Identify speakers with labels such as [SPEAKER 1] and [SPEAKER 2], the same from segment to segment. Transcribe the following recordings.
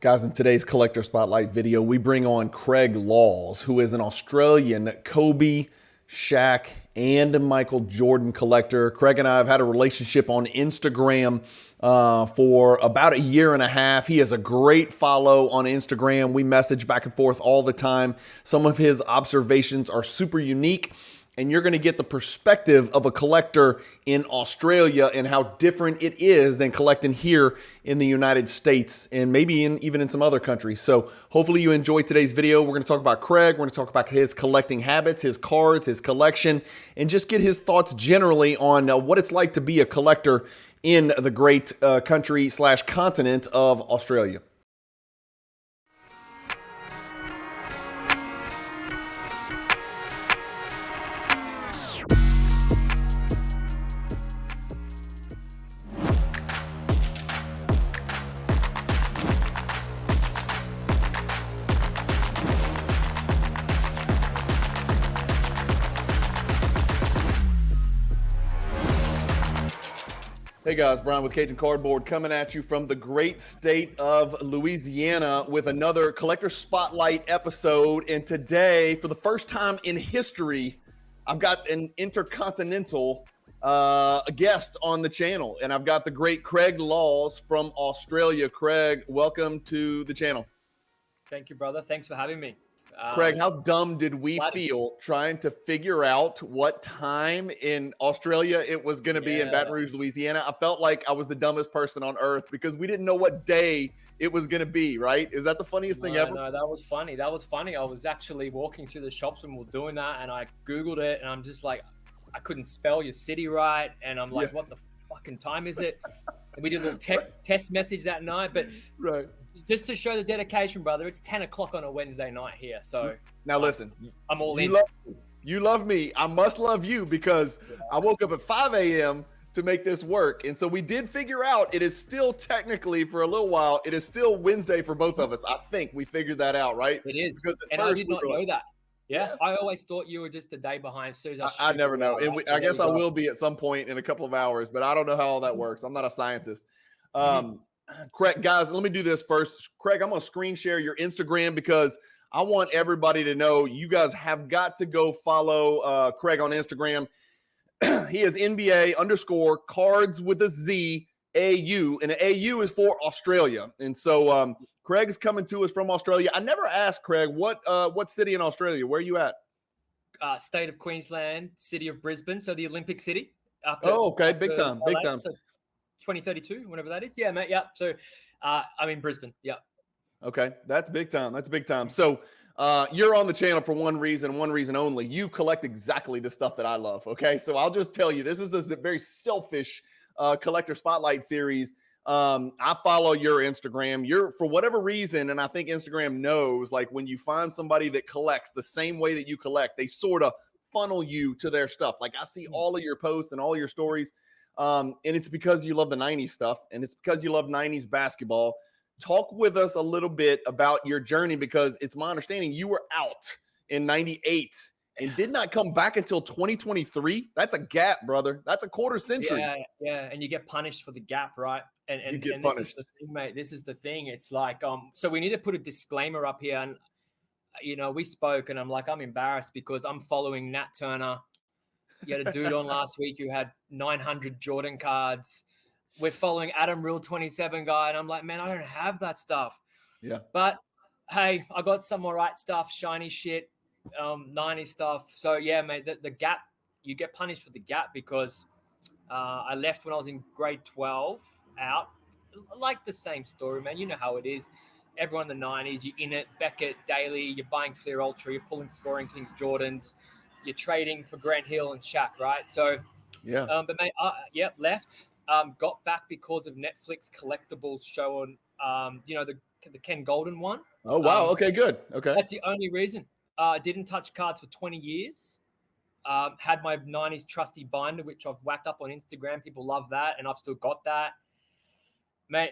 [SPEAKER 1] Guys, in today's Collector Spotlight video, we bring on Craig Laws, who is an Australian Kobe, Shaq, and Michael Jordan collector. Craig and I have had a relationship on Instagram for about a year and a half. He has a great follow on Instagram. We message back and forth all the time. Some of his observations are super unique, and you're going to get the perspective of a collector in Australia and how different it is than collecting here in the United States and maybe even in some other countries. So hopefully you enjoyed today's video. We're going to talk about Craig. We're going to talk about his collecting habits, his cards, his collection, and just get his thoughts generally on what it's like to be a collector in the great country/continent of Australia. Hey guys, Brian with Cajun Cardboard coming at you from the great state of Louisiana with another Collector Spotlight episode. And today, for the first time in history, I've got an intercontinental guest on the channel. And I've got the great Craig Laws from Australia. Craig, welcome to the channel.
[SPEAKER 2] Thank you, brother. Thanks for having me.
[SPEAKER 1] Craig, how dumb did we feel trying to figure out what time in Australia it was going to be in Baton Rouge, Louisiana? I felt like I was the dumbest person on earth because we didn't know what day it was going to be, right? Is that the funniest thing ever?
[SPEAKER 2] No, that was funny. That was funny. I was actually walking through the shops when we were doing that, and I Googled it, and I'm just like, I couldn't spell your city right, and I'm like, what the fucking time is it? And we did a little test message that night, but
[SPEAKER 1] right.
[SPEAKER 2] Just to show the dedication, brother, it's 10 o'clock on a Wednesday night here. So
[SPEAKER 1] now listen,
[SPEAKER 2] I'm all in.
[SPEAKER 1] You love me. I must love you because I woke up at 5 a.m. to make this work. And so we did figure out it is still technically for a little while, it is still Wednesday for both of us. I think we figured that out, right?
[SPEAKER 2] It is. And I did not know that. Yeah. I always thought you were just a day behind.
[SPEAKER 1] I never know. And I guess I will be at some point in a couple of hours, but I don't know how all that works. I'm not a scientist. Craig, guys, let me do this first. Craig, I'm going to screen share your Instagram because I want everybody to know you guys have got to go follow Craig on Instagram. He is NBA_cards with a Z AU, and the AU is for Australia. And so Craig's coming to us from Australia. I never asked Craig, what city in Australia? Where are you at?
[SPEAKER 2] State of Queensland, city of Brisbane, so the Olympic city.
[SPEAKER 1] Big time.
[SPEAKER 2] So 2032, whenever that is. Yeah, mate. Yeah. So I'm in Brisbane. Yeah.
[SPEAKER 1] Okay. That's big time. That's big time. So you're on the channel for one reason only. You collect exactly the stuff that I love. Okay. So I'll just tell you, this is a very selfish collector spotlight series. I follow your Instagram. You're, for whatever reason, and I think Instagram knows, like when you find somebody that collects the same way that you collect, they sort of funnel you to their stuff. Like I see all of your posts and all your stories. And it's because you love the 90s stuff, and it's because you love 90s basketball. Talk with us a little bit about your journey, because it's my understanding you were out in 98 and did not come back until 2023. That's a gap, brother. That's a quarter century.
[SPEAKER 2] Yeah. And you get punished for the gap, right? And
[SPEAKER 1] you get punished.
[SPEAKER 2] This is the thing, mate. This is the thing. It's like, so we need to put a disclaimer up here. And, we spoke, and I'm like, I'm embarrassed because I'm following Nat Turner. You had a dude on last week who had 900 Jordan cards. We're following Adam Real 27 guy, and I'm like, man, I don't have that stuff.
[SPEAKER 1] Yeah.
[SPEAKER 2] But hey, I got some all right stuff, shiny shit, 90 stuff. So yeah, mate, the gap, you get punished for the gap because I left when I was in grade 12 out. Like the same story, man. You know how it is. Everyone in the 90s, you're in it, Beckett, Daily, you're buying Fleer Ultra, you're pulling Scoring Kings Jordans. You're trading for Grant Hill and Shaq, right? So,
[SPEAKER 1] yeah.
[SPEAKER 2] But mate, left. Got back because of Netflix collectibles show on, the Ken Golden one.
[SPEAKER 1] Oh wow. Okay, good. Okay,
[SPEAKER 2] that's the only reason. Didn't touch cards for 20 years. Had my 90s trusty binder, which I've whacked up on Instagram. People love that, and I've still got that, mate.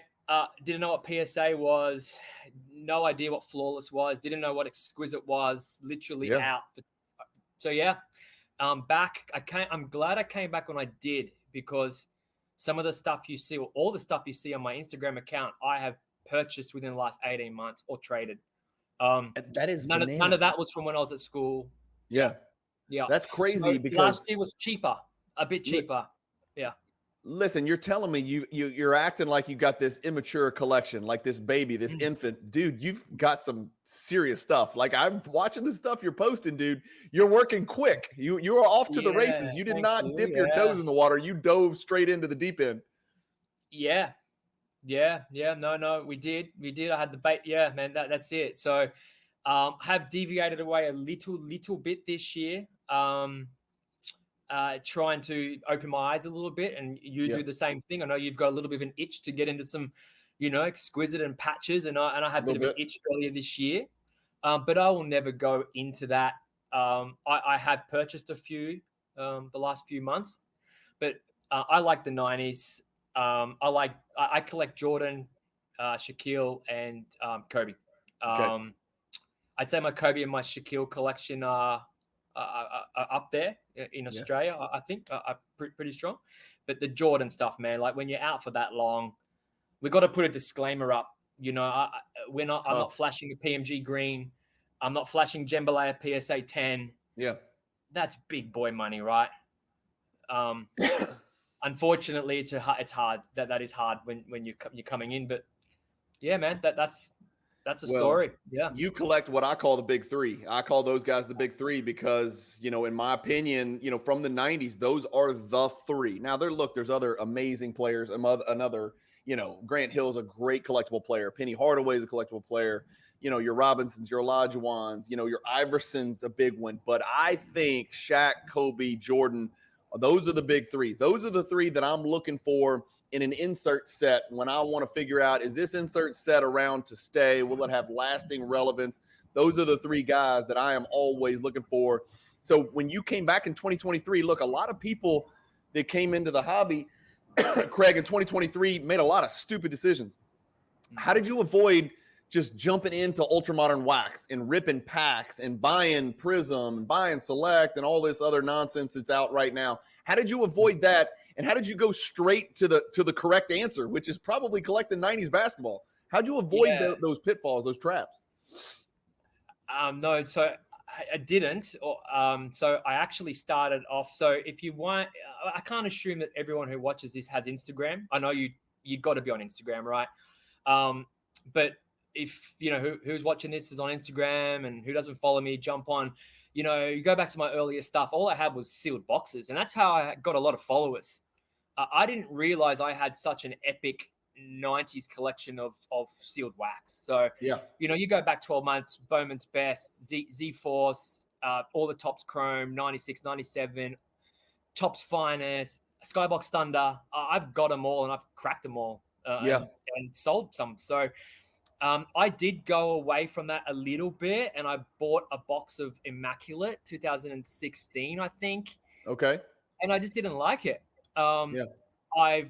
[SPEAKER 2] Didn't know what PSA was. No idea what Flawless was. Didn't know what Exquisite was. Literally out. So yeah, back. I'm glad I came back when I did, because some of the stuff you see, or all the stuff you see on my Instagram account, I have purchased within the last 18 months or traded.
[SPEAKER 1] That is
[SPEAKER 2] none of that was from when I was at school.
[SPEAKER 1] Yeah.
[SPEAKER 2] That's
[SPEAKER 1] crazy
[SPEAKER 2] so
[SPEAKER 1] because
[SPEAKER 2] last year was cheaper, a bit cheaper. Yeah.
[SPEAKER 1] Listen, you're telling me you're acting like you got this immature collection, like this baby, this infant. Dude, you've got some serious stuff. Like, I'm watching the stuff you're posting, dude. You're working quick. You are off to the races. You did not dip your toes in the water. You dove straight into the deep end.
[SPEAKER 2] Yeah. No, we did. I had the bait. Yeah, man, that's it. So have deviated away a little bit this year. Trying to open my eyes a little bit, and you do the same thing. I know you've got a little bit of an itch to get into some, exquisite and patches, and I had a bit of an itch earlier this year, but I will never go into that. I have purchased a few the last few months, but I like the 90s. I collect Jordan, Shaquille, and Kobe. I'd say my Kobe and my Shaquille collection are up there in Australia. I think are pretty strong, but the Jordan stuff, man, like when you're out for that long, we got to put a disclaimer up. I'm not flashing a PMG green. I'm not flashing Gembalaya PSA 10.
[SPEAKER 1] Yeah,
[SPEAKER 2] that's big boy money, right? Unfortunately, it's hard. That is hard when you're coming in, but yeah, man, that's a story. Yeah.
[SPEAKER 1] You collect what I call the big three. I call those guys the big three because, in my opinion, from the 90s, those are the three. Now, there's other amazing players. Another, Grant Hill's a great collectible player. Penny Hardaway's a collectible player. Your Robinsons, your Olajuwons, your Iverson's a big one. But I think Shaq, Kobe, Jordan, those are the big three. Those are the three that I'm looking for in an insert set when I want to figure out, is this insert set around to stay? Will it have lasting relevance? Those are the three guys that I am always looking for. So when you came back in 2023, look, a lot of people that came into the hobby, Craig, in 2023 made a lot of stupid decisions. How did you avoid just jumping into ultramodern wax and ripping packs and buying Prism and buying Select and all this other nonsense that's out right now? How did you avoid that? And how did you go straight to the correct answer, which is probably collecting 90s basketball? How'd you avoid those pitfalls, those traps?
[SPEAKER 2] No, so I didn't. So I actually started off. So if you want, I can't assume that everyone who watches this has Instagram. I know you got to be on Instagram, right? But if who's watching this is on Instagram and who doesn't follow me, jump on. You go back to my earlier stuff. All I had was sealed boxes, and that's how I got a lot of followers. I didn't realize I had such an epic 90s collection of sealed wax. So you go back 12 months, Bowman's Best, Z Force, all the Tops Chrome, 96, 97, Tops Finest, Skybox Thunder. I've got them all, and I've cracked them all. And sold some. So I did go away from that a little bit, and I bought a box of Immaculate 2016, I think.
[SPEAKER 1] Okay.
[SPEAKER 2] And I just didn't like it. I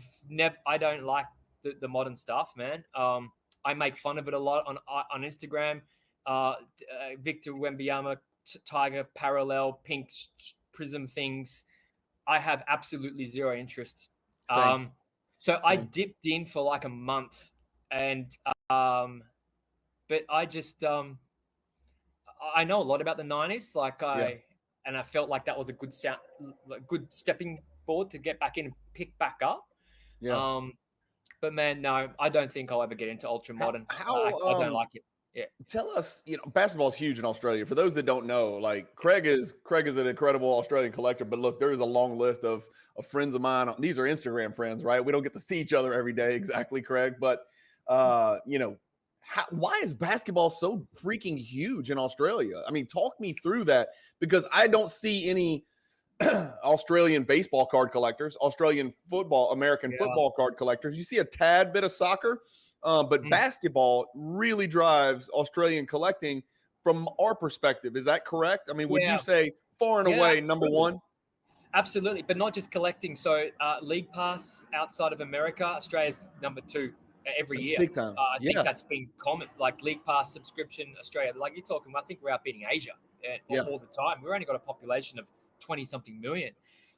[SPEAKER 2] don't like the modern stuff, man. I make fun of it a lot on Instagram. Victor Wembanyama, Tiger, Parallel, Pink Prism things. I have absolutely zero interest. So I dipped in for like a month, and but I just I know a lot about the 90s. And I felt like that was a good stepping board to get back in and pick back up. But man, no, I don't think I'll ever get into ultra modern. I don't like it. Yeah.
[SPEAKER 1] Tell us, basketball is huge in Australia. For those that don't know, like Craig is an incredible Australian collector. But look, there is a long list of friends of mine. These are Instagram friends, right? We don't get to see each other every day, exactly, Craig. But why is basketball so freaking huge in Australia? I mean, talk me through that, because I don't see any Australian baseball card collectors, Australian football, American football card collectors. You see a tad bit of soccer. But basketball really drives Australian collecting from our perspective. Is that correct? I mean, would you say far and away number one?
[SPEAKER 2] Absolutely, but not just collecting. So League Pass outside of America, Australia's number 2 every year.
[SPEAKER 1] Big time.
[SPEAKER 2] I think that's been common. Like League Pass subscription, Australia. Like you're talking, I think we're outbidding Asia all the time. We've only got a population of 20-something million.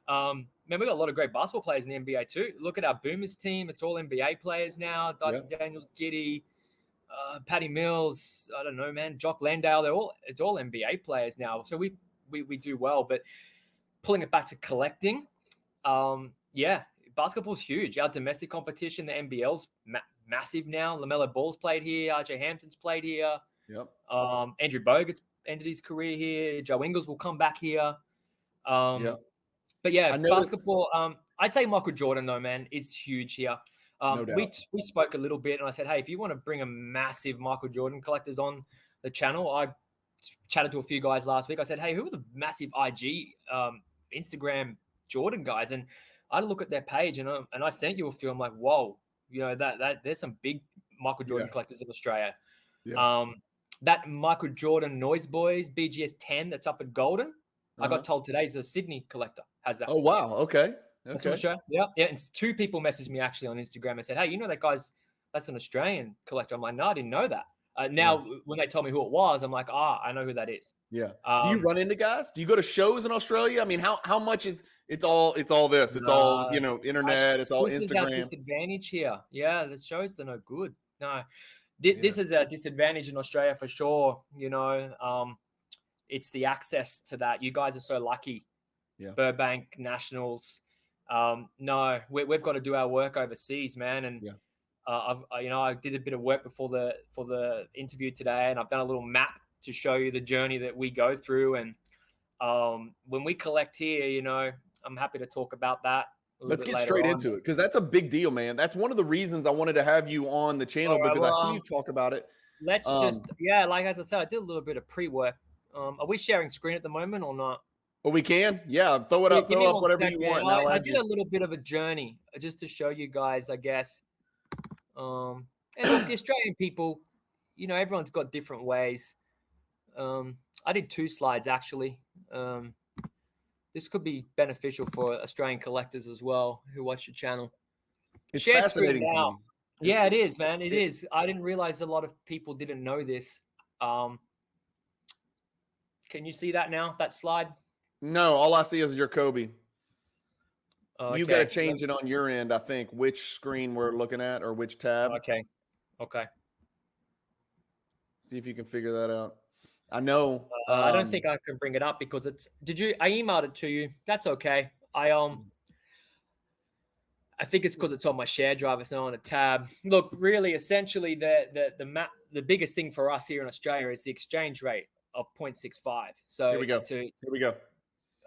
[SPEAKER 2] Man, we've got a lot of great basketball players in the NBA too. Look at our Boomers team. It's all NBA players now. Dyson Daniels, Giddey, Patty Mills, I don't know, man, Jock Landale, it's all NBA players now. So we do well, but pulling it back to collecting, yeah, basketball's huge. Our domestic competition, the NBL's massive now. LaMelo Ball's played here. RJ Hampton's played here.
[SPEAKER 1] Yep.
[SPEAKER 2] Andrew Bogut's ended his career here. Joe Ingles will come back here.
[SPEAKER 1] Yeah.
[SPEAKER 2] But yeah, basketball. I'd say Michael Jordan though, man, is huge here.
[SPEAKER 1] No doubt.
[SPEAKER 2] We spoke a little bit, and I said, hey, if you want to bring a massive Michael Jordan collectors on the channel, I chatted to a few guys last week. I said, hey, who are the massive IG, Instagram Jordan guys? And I look at their page, and I sent you a few. I'm like, whoa, that there's some big Michael Jordan collectors in Australia. Yeah. That Michael Jordan Noise Boys BGS 10 that's up at Golden, I got told today is a Sydney collector has that.
[SPEAKER 1] Oh wow, okay.
[SPEAKER 2] That's for sure. Yeah. And 2 people messaged me actually on Instagram and said, hey, that's an Australian collector. I'm like, no, I didn't know that. Now, when they told me who it was, I'm like, I know who that is.
[SPEAKER 1] Yeah. Do you run into guys? Do you go to shows in Australia? I mean, how much is it's all this? It's all, internet. It's all Instagram. This is our
[SPEAKER 2] disadvantage here. Yeah, the shows are no good. No, this is a disadvantage in Australia for sure. It's the access to that. You guys are so lucky. Yeah. Burbank Nationals. No, we've got to do our work overseas, man. And I did a bit of work before the interview today, and I've done a little map to show you the journey that we go through. And when we collect here, I'm happy to talk about that.
[SPEAKER 1] Let's get straight into it, because that's a big deal, man. That's one of the reasons I wanted to have you on the channel, because I see you talk about it.
[SPEAKER 2] Let's as I said, I did a little bit of pre-work. Are we sharing screen at the moment or not?
[SPEAKER 1] Well, we can. Yeah, throw it up. Throw up whatever you want.
[SPEAKER 2] I did a little bit of a journey just to show you guys, I guess. And look, the Australian people, everyone's got different ways. I did 2 slides actually. This could be beneficial for Australian collectors as well who watch your channel.
[SPEAKER 1] It's share fascinating screen now.
[SPEAKER 2] Yeah, it is, man. It is. I didn't realize a lot of people didn't know this. Can you see that now? That slide?
[SPEAKER 1] No, all I see is your Kobe.
[SPEAKER 2] Okay.
[SPEAKER 1] You've got to change it on your end, I think, which screen we're looking at or which tab.
[SPEAKER 2] Okay.
[SPEAKER 1] See if you can figure that out. I know.
[SPEAKER 2] I don't think I can bring it up because I emailed it to you. That's okay. I think it's because it's on my share drive. It's not on a tab. Look, really, essentially, the biggest thing for us here in Australia is the exchange rate of 0.65. So
[SPEAKER 1] here we go. Here we go.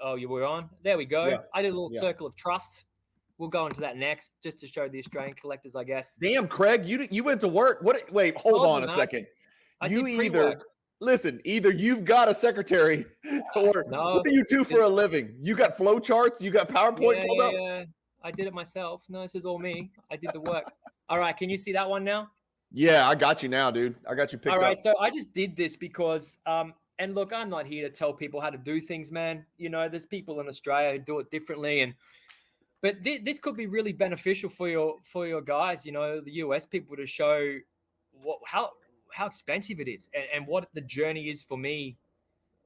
[SPEAKER 2] Oh, you were on? There we go. Yeah. I did a little circle of trust. We'll go into that next, just to show the Australian collectors, I guess.
[SPEAKER 1] Damn, Craig, you went to work. What? Wait, hold on a second. Either you've got a secretary, or what do you do for a living? You got flow charts? You got PowerPoint pulled up?
[SPEAKER 2] Yeah, I did it myself. No, this is all me. I did the work. All right, can you see that one now?
[SPEAKER 1] Yeah, I got you now, dude. I got you picked up.
[SPEAKER 2] All right, so I just did this because and look, I'm not here to tell people how to do things, man. There's people in Australia who do it differently, but this could be really beneficial for your guys. The US people, to show how expensive it is and what the journey is for me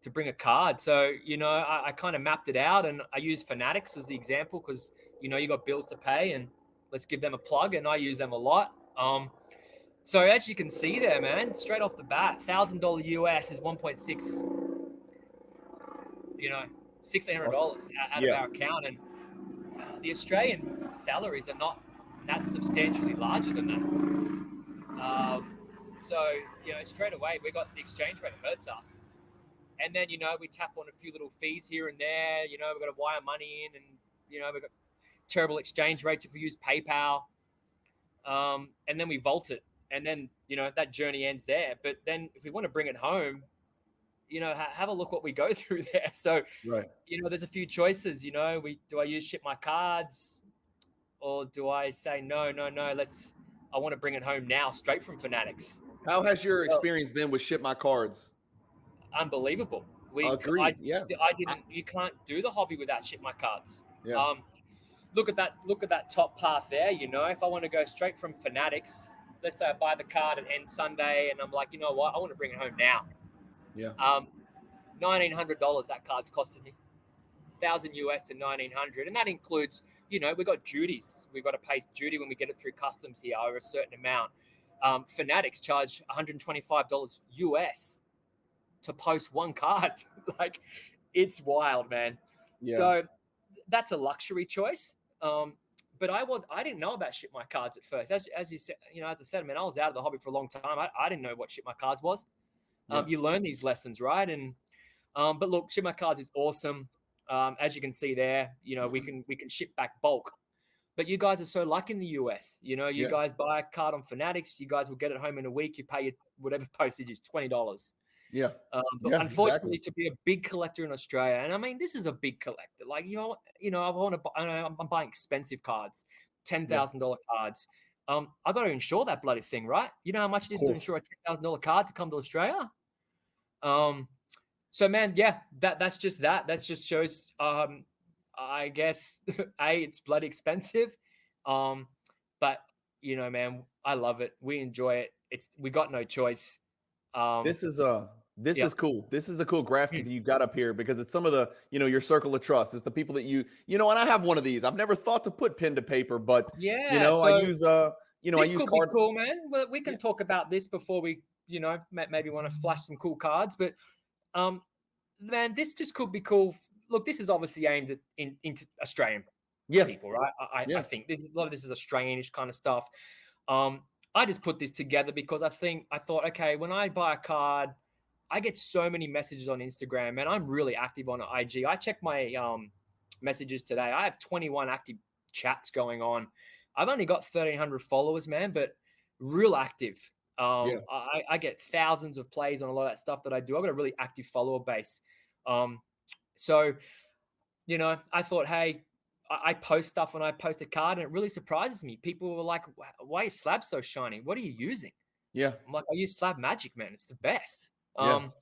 [SPEAKER 2] to bring a card. So I kind of mapped it out, and I use Fanatics as the example because you got bills to pay, and let's give them a plug, and I use them a lot. So as you can see there, man, straight off the bat, $1,000 US is 1.6, $1,600 out of our account. And the Australian salaries are not that substantially larger than that. So, straight away, we got the exchange rate hurts us. And then, we tap on a few little fees here and there. We've got to wire money in, and, we've got terrible exchange rates if we use PayPal. And then we vault it. And then, that journey ends there. But then if we want to bring it home, have a look what we go through there. So,
[SPEAKER 1] right.
[SPEAKER 2] There's a few choices, do I use ship my cards, or do I say, no, I want to bring it home now straight from Fanatics.
[SPEAKER 1] How has your experience been with ship my cards?
[SPEAKER 2] Unbelievable.
[SPEAKER 1] Agreed.
[SPEAKER 2] You can't do the hobby without ship my cards.
[SPEAKER 1] Yeah.
[SPEAKER 2] Look at that top path there. If I want to go straight from Fanatics, let's say I buy the card and end Sunday, and I'm like, you know what? I want to bring it home now.
[SPEAKER 1] Yeah.
[SPEAKER 2] $1,900 that card's costing me. $1,000 US to $1,900, and that includes, we've got duties. We've got to pay duty when we get it through customs here over a certain amount. Fanatics charge $125 US to post one card. Like, it's wild, man.
[SPEAKER 1] Yeah.
[SPEAKER 2] So that's a luxury choice. But I didn't know about ship my cards at first. As you said, as I said, man, I was out of the hobby for a long time. I didn't know what ship my cards was. You learn these lessons, right? And but look, ship my cards is awesome. As you can see there, we can ship back bulk. But you guys are so lucky in the US. You guys buy a card on Fanatics, you guys will get it home in a week. You pay your whatever postage is, $20.
[SPEAKER 1] Yeah.
[SPEAKER 2] But unfortunately, to be a big collector in Australia, and I mean, this is a big collector. Like, I'm buying expensive cards, $10,000 cards. I got to insure that bloody thing, right? You know how much it is to insure a $10,000 card to come to Australia? So, man, that's just that. That just shows, I guess, it's bloody expensive. But, man, I love it. We enjoy it. We got no choice.
[SPEAKER 1] This is cool. This is a cool graphic you got up here, because it's some of the, your circle of trust. It's the people that and I have one of these. I've never thought to put pen to paper, but I use
[SPEAKER 2] be cool, man. Well, we can talk about this before we, maybe want to flash some cool cards, but man, this just could be cool. Look, this is obviously aimed at into Australian people, right? I think a lot of this is Australianish kind of stuff. I just put this together because I thought, okay, when I buy a card, I get so many messages on Instagram, and I'm really active on IG. I checked my messages today. I have 21 active chats going on. I've only got 1,300 followers, man, but real active. I get thousands of plays on a lot of that stuff that I do. I've got a really active follower base. So, I thought, hey, I post stuff when I post a card, and it really surprises me. People were like, why is slab so shiny? What are you using? Yeah. I'm like, I use Slab Magic, man. It's the best. How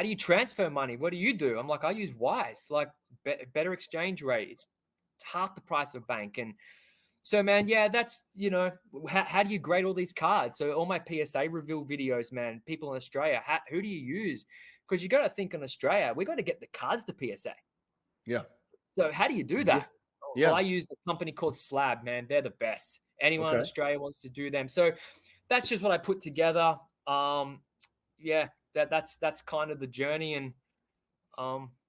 [SPEAKER 2] do you transfer money? What do you do? I'm like, I use Wise, like better exchange rate. It's half the price of a bank. And so, man, that's, how do you grade all these cards? So all my PSA reveal videos, man, people in Australia, who do you use? Because you got to think in Australia, we got to get the cards to PSA. Yeah. So how do you do that? Yeah. Well, I use a company called Slabbed, man. They're the best. Anyone in Australia wants to do them. So that's just what I put together. That's kind of the journey. And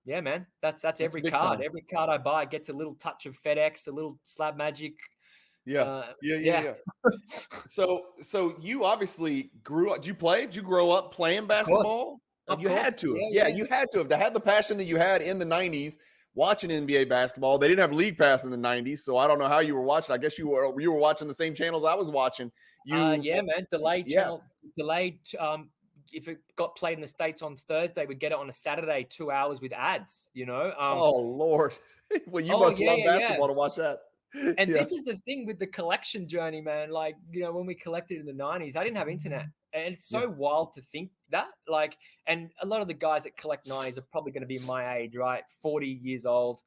[SPEAKER 2] man, that's every card. Time. Every card I buy gets a little touch of FedEx, a little Slab Magic.
[SPEAKER 1] Yeah. So you obviously grew up. Did you grow up playing basketball?
[SPEAKER 2] Of
[SPEAKER 1] course.
[SPEAKER 2] Had
[SPEAKER 1] to have. Yeah, you had to have. To have the passion that you had in the 90s watching NBA basketball. They didn't have League Pass in the 90s, so I don't know how you were watching. I guess you were watching the same channels I was watching.
[SPEAKER 2] Man. Delayed channel. Delayed. If it got played in the States on Thursday, we'd get it on a Saturday, 2 hours with ads,
[SPEAKER 1] oh, Lord. Well, you must love basketball to watch that.
[SPEAKER 2] And this is the thing with the collection journey, man. Like, when we collected in the 90s, I didn't have internet. And it's so wild to think that. Like, and a lot of the guys that collect 90s are probably going to be my age, right? 40 years old.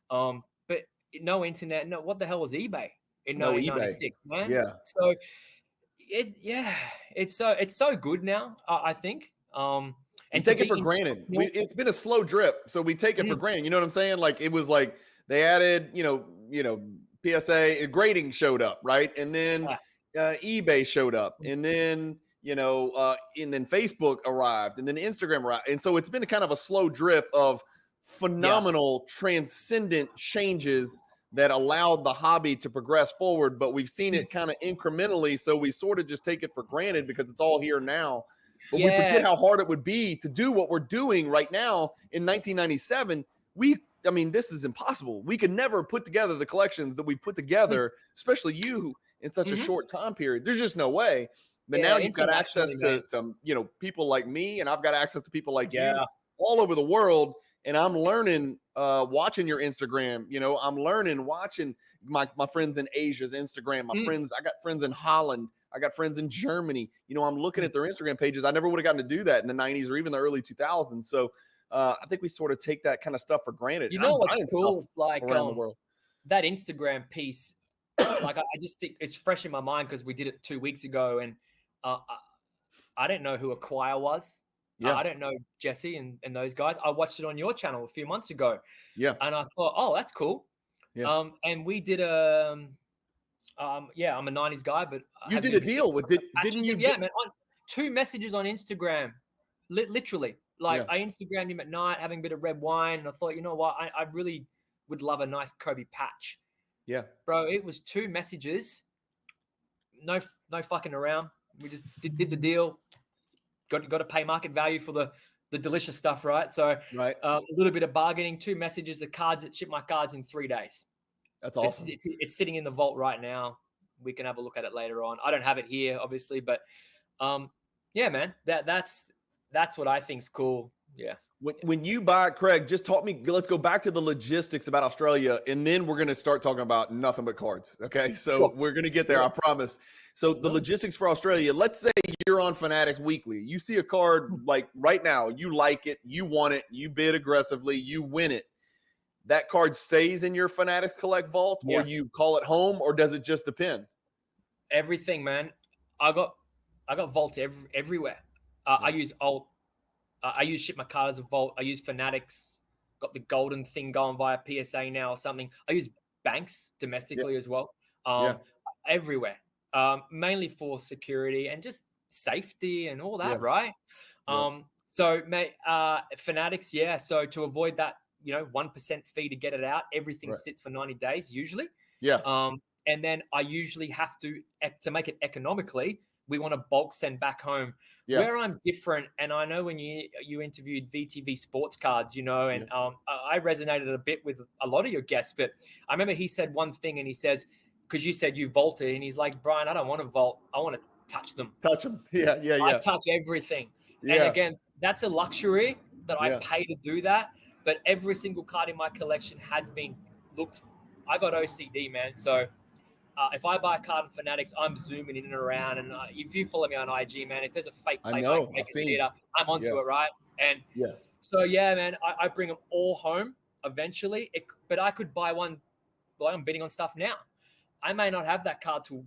[SPEAKER 2] But no internet. No, what the hell was eBay in 1996, man? Yeah. So it's so good now, I think. And
[SPEAKER 1] take it for granted. It's been a slow drip, so we take it for granted. You know what I'm saying? Like, it was like they added, PSA grading showed up, right? And then eBay showed up, and then and then Facebook arrived, and then Instagram arrived, and so it's been kind of a slow drip of phenomenal, transcendent changes that allowed the hobby to progress forward. But we've seen it kind of incrementally, so we sort of just take it for granted because it's all here now. But we forget how hard it would be to do what we're doing right now in 1997. This is impossible. We could never put together the collections that we put together, especially you, in such a short time period. There's just no way. But now you've got access to people like me, and I've got access to people like you all over the world. And I'm learning, watching your Instagram. I'm learning, watching my friends in Asia's Instagram. I got friends in Holland. I got friends in Germany. I'm looking at their Instagram pages. I never would have gotten to do that in the 90s or even the early 2000s. So I think we sort of take that kind of stuff for granted.
[SPEAKER 2] What's cool? Like around the world. That Instagram piece, like I just think it's fresh in my mind because we did it 2 weeks ago, and I didn't know who Acquire was. Yeah. I don't know Jesse and those guys. I watched it on your channel a few months ago. Yeah. And I thought, oh, that's cool. Yeah. And we did Yeah, I'm a 90s guy, but
[SPEAKER 1] you did a deal with didn't you?
[SPEAKER 2] Yeah, man. 2 messages on Instagram, literally. Like
[SPEAKER 1] Yeah.
[SPEAKER 2] I Instagrammed him at night, having a bit of red wine, and I thought, you know what, I really would love a nice Kobe patch,
[SPEAKER 1] Yeah.
[SPEAKER 2] bro. It was 2 messages, no fucking around. We just did the deal. Got to pay market value for the delicious stuff, right? So
[SPEAKER 1] Right.
[SPEAKER 2] a little bit of bargaining, 2 messages, the cards that ship my cards in 3 days.
[SPEAKER 1] That's awesome.
[SPEAKER 2] It's sitting in the vault right now. We can have a look at it later on. I don't have it here, obviously, but yeah, man, that's what I think's cool. Yeah.
[SPEAKER 1] When you buy, Craig, just talk me. Let's go back to the logistics about Australia, and then we're going to start talking about nothing but cards. Okay, so
[SPEAKER 2] Sure.
[SPEAKER 1] we're going to get there, I promise. So the logistics for Australia. Let's say you're on Fanatics Weekly. You see a card like right now, you like it, you want it, you bid aggressively, you win it. That card stays in your Fanatics Collect Vault, or you call it home, or does it just depend?
[SPEAKER 2] Everything, man. I got vaults everywhere. I use alt. I use Ship My Card as a vault. I use Fanatics. Got the golden thing going via PSA now or something. I use banks domestically as well. Everywhere. Mainly for security and just safety and all that, right? So, mate, Fanatics, So to avoid that, 1% fee to get it out, everything sits for 90 days usually. And then I usually have to make it economically, we want to bulk send back home. Where I'm different, and I know when you interviewed VTV SPORTSCARDs, and I resonated a bit with a lot of your guests, but I remember he said one thing, and he says, because you said you vaulted, and he's like, Brian, I don't want to vault. I want to touch them.
[SPEAKER 1] Touch them. Yeah.
[SPEAKER 2] I touch everything. And again, that's a luxury that I pay to do that. But every single card in my collection has been looked. I got OCD, man. So if I buy a card in Fanatics, I'm zooming in and around. And if you follow me on IG, man, if there's a fake play like theater, I'm onto it, right? And so, man, I bring them all home eventually. But I could buy one. Well, I'm bidding on stuff now. I may not have that card till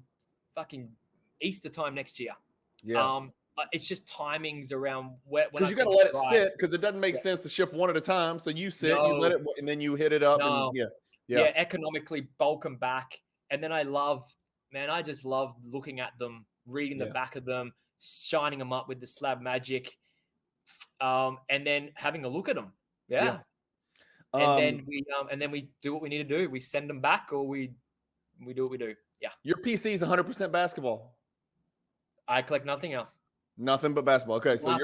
[SPEAKER 2] fucking Easter time next year. It's just timings around because
[SPEAKER 1] you got to let it sit, because it doesn't make sense to ship one at a time. So you sit, you let it, and then you hit it up.
[SPEAKER 2] Economically bulk them back. And then I just love looking at them, reading the back of them, shining them up with the slab magic, and then having a look at them. And then we do what we need to do. We send them back, or we do what we do.
[SPEAKER 1] Your PC is 100% basketball.
[SPEAKER 2] I collect nothing else.
[SPEAKER 1] Nothing but basketball. Okay, so I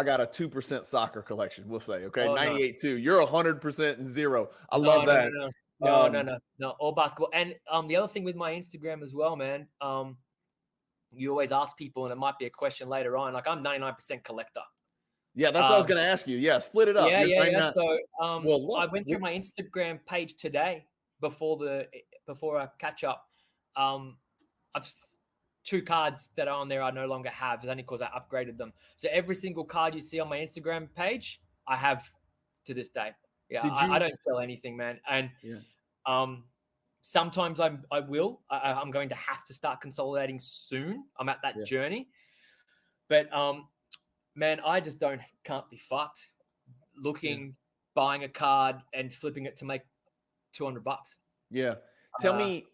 [SPEAKER 1] got a 2% soccer collection, we'll say. Okay, 98-2. You're 100% zero. I love that.
[SPEAKER 2] No, all basketball. And the other thing with my Instagram as well, man, you always ask people, and it might be a question later on, like I'm 99% collector.
[SPEAKER 1] Yeah, that's what I was going to ask you. Yeah, split it up.
[SPEAKER 2] So I went through my Instagram page today before I catch up. I've 2 cards that are on there I no longer have. It's only because I upgraded them. So every single card you see on my Instagram page, I have to this day. Yeah, I don't sell anything, man. And sometimes I will. I'm going to have to start consolidating soon. I'm at that journey. But man, I just can't be fucked buying a card and flipping it to make $200.
[SPEAKER 1] Yeah. Tell me,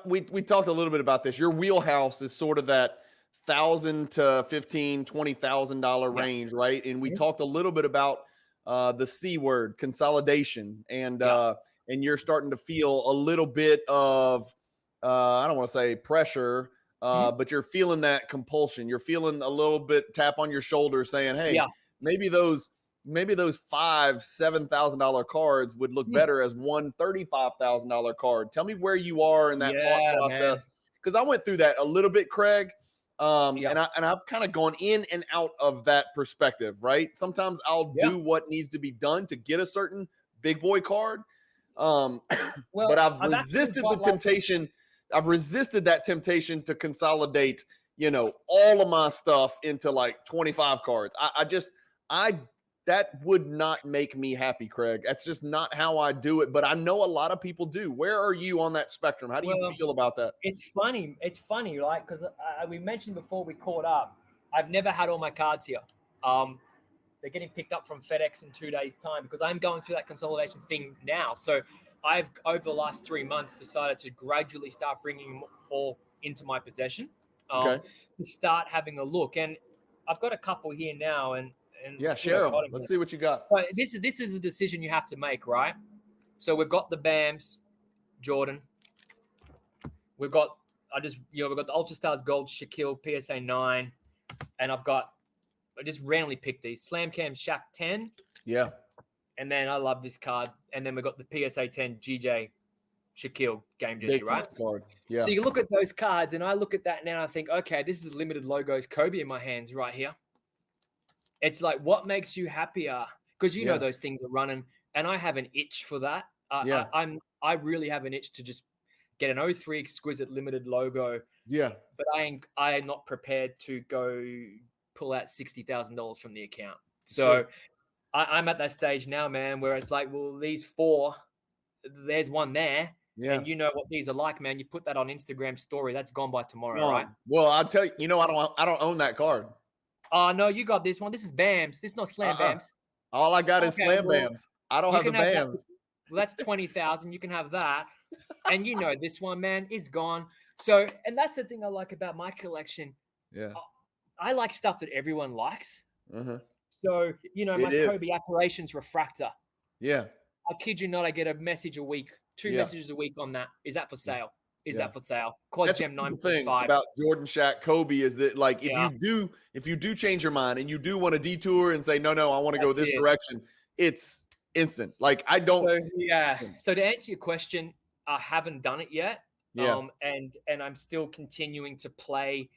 [SPEAKER 1] we talked a little bit about this. Your wheelhouse is sort of that $1,000 to $15,000, $20,000 range, right? And we talked a little bit about the C word, consolidation, and you're starting to feel a little bit of I don't want to say pressure, but you're feeling that compulsion. You're feeling a little bit tap on your shoulder saying, hey, maybe those $5,000-$7,000 cards would look better as one $35,000 card. Tell me where you are in that thought process, because I went through that a little bit, Craig. And I've kind of gone in and out of that perspective, right? Sometimes I'll do what needs to be done to get a certain big boy card. But I've resisted the temptation. I've resisted that temptation to consolidate, all of my stuff into like 25 cards. That would not make me happy, Craig. That's just not how I do it. But I know a lot of people do. Where are you on that spectrum? How do you feel about that?
[SPEAKER 2] It's funny. It's funny, right? Because we mentioned before we caught up, I've never had all my cards here. They're getting picked up from FedEx in 2 days' time because I'm going through that consolidation thing now. So I've over the last 3 months decided to gradually start bringing them all into my possession.
[SPEAKER 1] Okay.
[SPEAKER 2] To start having a look, and I've got a couple here now, and
[SPEAKER 1] Yeah, share them. Let's see what you got.
[SPEAKER 2] So this is a decision you have to make, right? So we've got the BAMs, Jordan. We've got we've got the Ultra Stars Gold Shaquille PSA 9, and I just randomly picked these Slam Cam Shaq 10.
[SPEAKER 1] Yeah.
[SPEAKER 2] And then I love this card, and then we got the PSA 10 GJ Shaquille game jersey,
[SPEAKER 1] Big
[SPEAKER 2] right?
[SPEAKER 1] card. Yeah.
[SPEAKER 2] So you look at those cards, and I look at that now, and I think, okay, this is limited logos Kobe in my hands right here. It's like, what makes you happier? Because you know those things are running, and I have an itch for that. I really have an itch to just get an 03 exquisite limited logo.
[SPEAKER 1] Yeah.
[SPEAKER 2] But I am not prepared to go pull out $60,000 from the account. So
[SPEAKER 1] Sure.
[SPEAKER 2] I'm at that stage now, man, where it's like, well, these 4, there's one there.
[SPEAKER 1] Yeah.
[SPEAKER 2] And you know what these are like, man. You put that on Instagram story, that's gone by tomorrow, right?
[SPEAKER 1] Well, I'll tell you, I don't own that card.
[SPEAKER 2] Oh, no, you got this one. This is BAMs. This is not Slam BAMs.
[SPEAKER 1] All I got is Slam BAMs. I don't have the BAMs.
[SPEAKER 2] Well, that's 20,000. You can have that. And you know this one, man, is gone. So, and that's the thing I like about my collection.
[SPEAKER 1] Yeah.
[SPEAKER 2] I like stuff that everyone likes.
[SPEAKER 1] Uh-huh.
[SPEAKER 2] So, my Kobe Apparitions Refractor.
[SPEAKER 1] Yeah.
[SPEAKER 2] I kid you not, I get a message a week, 2 messages a week on that. Is that for sale? Is that for sale? Quad Gem 9.5.
[SPEAKER 1] About Jordan, Shaq, Kobe is that, like, if you do change your mind and you do want to detour and say, no, I want to go this direction, it's instant. Like, I don't.
[SPEAKER 2] So to answer your question, I haven't done it yet.
[SPEAKER 1] Yeah.
[SPEAKER 2] And I'm still continuing to play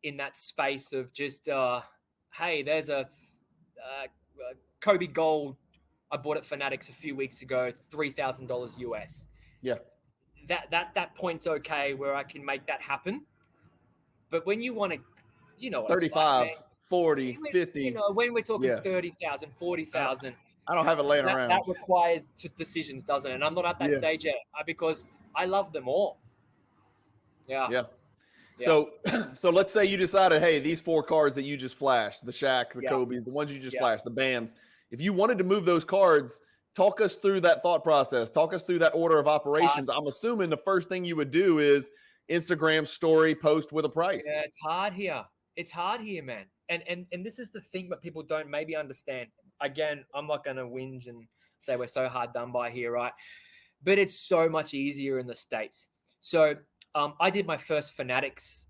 [SPEAKER 2] in that space of just, hey, there's a Kobe Gold. I bought at Fanatics a few weeks ago, $3,000 US.
[SPEAKER 1] Yeah.
[SPEAKER 2] That point's okay where I can make that happen. But when you want to,
[SPEAKER 1] 35, 40, 50.
[SPEAKER 2] When we're talking 30,000, 40,000.
[SPEAKER 1] I don't have it laying around.
[SPEAKER 2] That requires decisions, doesn't it? And I'm not at that stage yet because I love them all. Yeah.
[SPEAKER 1] So let's say you decided, hey, these 4 cards that you just flashed, the Shaq, the Kobe's, the ones you just flashed, the BAMs, if you wanted to move those cards, talk us through that thought process. Talk us through that order of operations. I'm assuming the first thing you would do is Instagram story post with a price.
[SPEAKER 2] Yeah, it's hard here. It's hard here, man. And this is the thing that people don't maybe understand. Again, I'm not going to whinge and say we're so hard done by here, right? But it's so much easier in the States. So I did my first Fanatics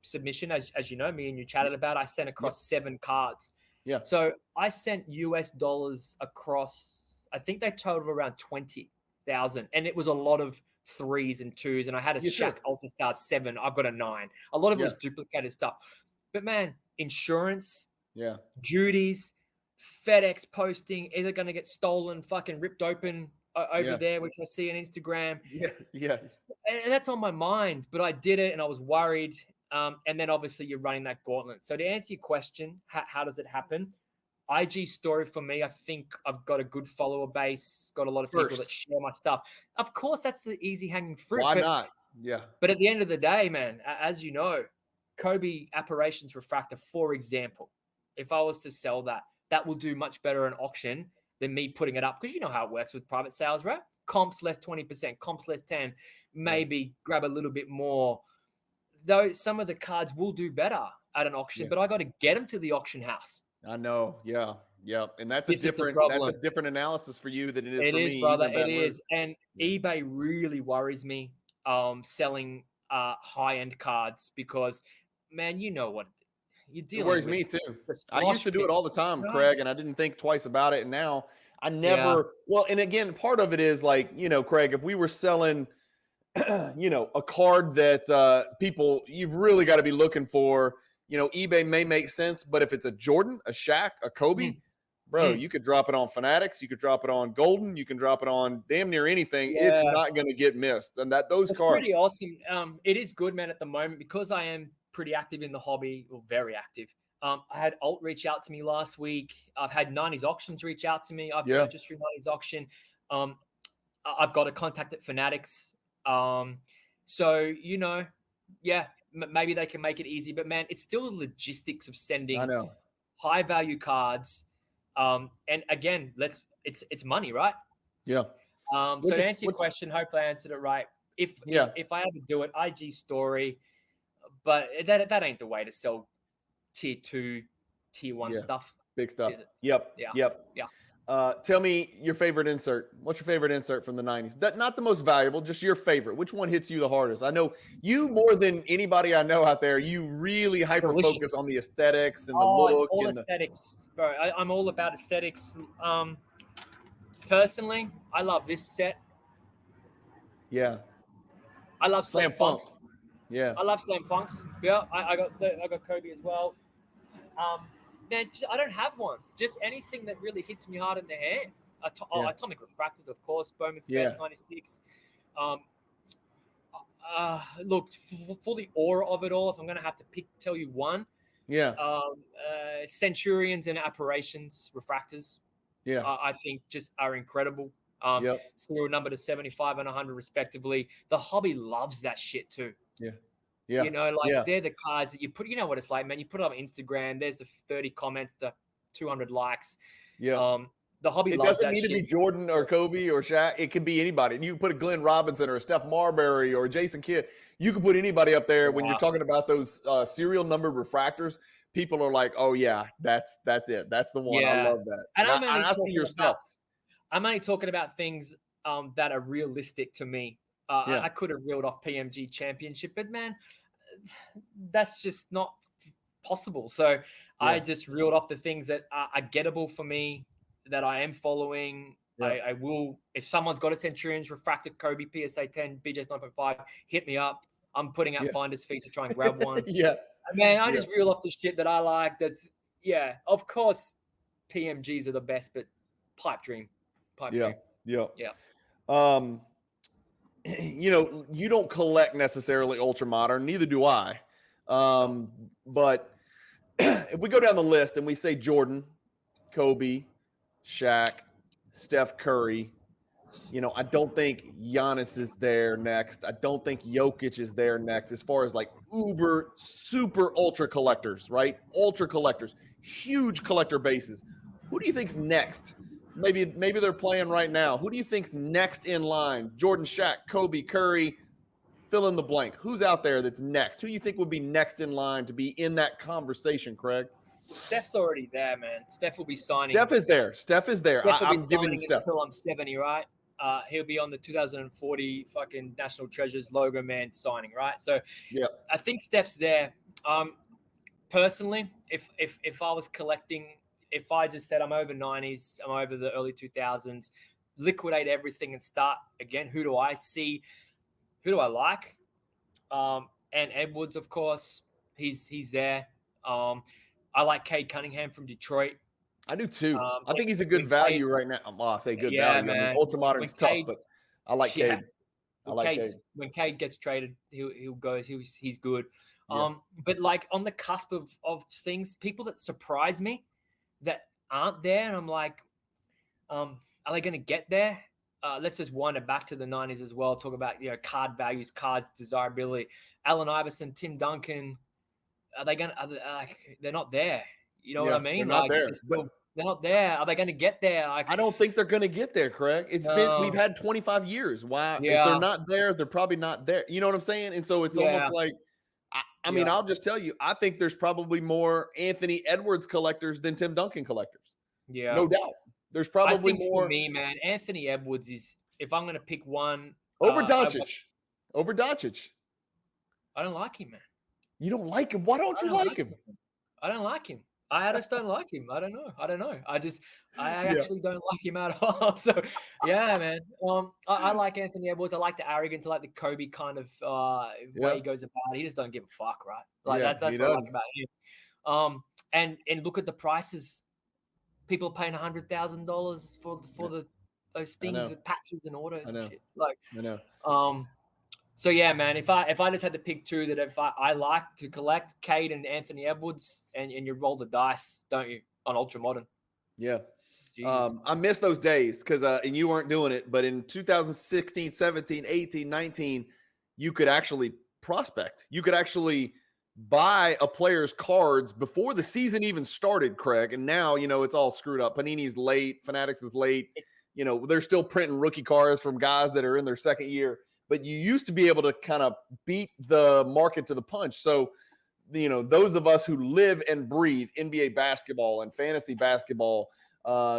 [SPEAKER 2] submission, as you know, me and you chatted about. I sent across 7 cards.
[SPEAKER 1] Yeah.
[SPEAKER 2] So I sent US dollars across, I think they totaled around 20,000. And it was a lot of 3s and 2s. And I had a Shaq Ultra Star 7. I've got a 9. A lot of it was duplicated stuff. But man, insurance, duties, FedEx posting, either going to get stolen, fucking ripped open over there, which I see on Instagram.
[SPEAKER 1] Yeah.
[SPEAKER 2] And that's on my mind. But I did it and I was worried. And then obviously you're running that gauntlet. So to answer your question, how does it happen? IG story for me, I think I've got a good follower base, got a lot of people that share my stuff. Of course, that's the easy hanging fruit.
[SPEAKER 1] Why not? Yeah.
[SPEAKER 2] But at the end of the day, man, as you know, Kobe Apparitions Refractor, for example, if I was to sell that, that will do much better in auction than me putting it up. Because you know how it works with private sales, right? Comps less 20%, comps less 10, maybe grab a little bit more. Though some of the cards will do better at an auction, but I got to get them to the auction house.
[SPEAKER 1] I know. Yeah. And that's a different analysis for you than it is for me.
[SPEAKER 2] It is, brother. It is. And eBay really worries me selling high-end cards because, man, you know what you're dealing with.
[SPEAKER 1] It worries me too. I used to do it all the time, Craig, and I didn't think twice about it. And now I never well, and again, part of it is like, Craig, if we were selling a card that people, you've really got to be looking for, eBay may make sense, but if it's a Jordan, a Shaq, a Kobe, bro, you could drop it on Fanatics, you could drop it on Golden, you can drop it on damn near anything. It's not going to get missed. And those cards.
[SPEAKER 2] Pretty awesome. It is good, man, at the moment, because I am pretty active in the hobby, or very active. I had Alt reach out to me last week. I've had 90s Auctions reach out to me. I've purchased through 90s Auction. I've got a contact at Fanatics. So, maybe they can make it easy, but man, it's still the logistics of sending high value cards. And again, it's money, right?
[SPEAKER 1] Yeah.
[SPEAKER 2] So to answer your question, hopefully I answered it right. If I ever do it, IG story, but that ain't the way to sell tier 2, tier 1 stuff.
[SPEAKER 1] Big stuff.
[SPEAKER 2] Is it?
[SPEAKER 1] Yep.
[SPEAKER 2] Yeah.
[SPEAKER 1] Yep.
[SPEAKER 2] Yeah.
[SPEAKER 1] Tell me your favorite insert. What's your favorite insert from the 90s? Not the most valuable, just your favorite. Which one hits you the hardest? I know you more than anybody I know out there, you really hyper-focus on the aesthetics and the look.
[SPEAKER 2] All aesthetics, bro. I'm all about aesthetics. Personally, I love this set.
[SPEAKER 1] Yeah.
[SPEAKER 2] I love Slam Funks.
[SPEAKER 1] Yeah.
[SPEAKER 2] I love Slam Funks. Yeah, I got Kobe as well. Man, I don't have one. Just anything that really hits me hard in the hands. Atomic Refractors, of course. Bowman's Best 96. Look, for the aura of it all, if I'm going to have to tell you one.
[SPEAKER 1] Yeah.
[SPEAKER 2] Centurions and Apparitions Refractors.
[SPEAKER 1] Yeah.
[SPEAKER 2] I think just are incredible. Serial number to 75 and 100 respectively. The hobby loves that shit too.
[SPEAKER 1] Yeah. Yeah.
[SPEAKER 2] You know, they're the cards that you put, you know what it's like, man. You put it on Instagram, there's the 30 comments, the 200 likes.
[SPEAKER 1] Yeah.
[SPEAKER 2] The hobby loves that shit.
[SPEAKER 1] It doesn't need to be Jordan or Kobe or Shaq. It can be anybody. You can put a Glenn Robinson or a Steph Marbury or Jason Kidd. You can put anybody up there. When you're talking about those serial numbered refractors, people are like, oh, yeah, that's it. That's the one. I love that.
[SPEAKER 2] And I see your stuff. I'm only talking about things that are realistic to me. I could have reeled off PMG Championship, but, man, that's just not possible. So I just reeled off the things that are gettable for me, that I am following. I will, if someone's got a Centurions Refracted Kobe PSA 10 BJ's 9.5, hit me up. I'm putting out finder's fees to try and grab one. Man, I just reel off the shit that I like. That's of course PMGs are the best, but pipe dream.
[SPEAKER 1] Yeah. You know, you don't collect necessarily ultra modern, neither do I. But if we go down the list and we say Jordan, Kobe, Shaq, Steph Curry, you know, I don't think Giannis is there next. I don't think Jokic is there next as far as like uber, super ultra collectors, right? Ultra collectors, huge collector bases. Who do you think's next? Maybe they're playing right now. Who do you think's next in line? Jordan, Shaq, Kobe, Curry, fill in the blank. Who's out there that's next? Who do you think would be next in line to be in that conversation, Craig?
[SPEAKER 2] Steph's already there, man. Steph will be signing.
[SPEAKER 1] Steph is there. I'm giving Steph
[SPEAKER 2] until I'm 70, right? He'll be on the 2040 fucking National Treasures logo man signing, right? So I think Steph's there. Personally, if I was collecting, if I just said I'm over 90s, I'm over the early 2000s, liquidate everything and start again, who do I see? Who do I like? And Edwards, of course, he's there. I like Cade Cunningham from Detroit.
[SPEAKER 1] I do too. I think he's a good value right now. I say good value.
[SPEAKER 2] Man.
[SPEAKER 1] I mean, ultra is tough, but I like Cade.
[SPEAKER 2] When Cade gets traded, he'll go. He's good. But like on the cusp of things, people that surprise me that aren't there, and I'm like, are they going to get there? Let's just wind it back to the 90s as well. Talk about card values, cards desirability. Allen Iverson, Tim Duncan. Are they going to? They're not there. You know what I mean?
[SPEAKER 1] They're not there.
[SPEAKER 2] They're not there. Are they going to get there?
[SPEAKER 1] I don't think they're going to get there, Craig. We've had 25 years. Why? Yeah. If they're not there, they're probably not there. You know what I'm saying? And so it's almost like, I mean, I'll just tell you, I think there's probably more Anthony Edwards collectors than Tim Duncan collectors. Yeah. No doubt. There's probably more.
[SPEAKER 2] For me, man, Anthony Edwards is, if I'm going to pick one.
[SPEAKER 1] Over Doncic. Over Doncic.
[SPEAKER 2] I don't like him, man.
[SPEAKER 1] You don't like him? Why don't you like him?
[SPEAKER 2] I don't like him. I just don't like him. I don't know. I actually don't like him at all. So, yeah, man. I like Anthony Edwards. I like the arrogance. I like the Kobe kind of way he goes about it. He just don't give a fuck, right? Like that's what I like about him. And look at the prices. People are paying $100,000 for those things with patches and autos and shit. Like, I know. So yeah, man. If I just had to pick two that I like to collect, Cade and Anthony Edwards, and you roll the dice, don't you, on ultra modern?
[SPEAKER 1] Yeah. I miss those days because and you weren't doing it, but in 2016, 17, 18, 19, you could actually prospect. You could actually buy a player's cards before the season even started, Craig. And now it's all screwed up. Panini's late, Fanatics is late. they're still printing rookie cards from guys that are in their second year, but you used to be able to kind of beat the market to the punch. So, those of us who live and breathe NBA basketball and fantasy basketball,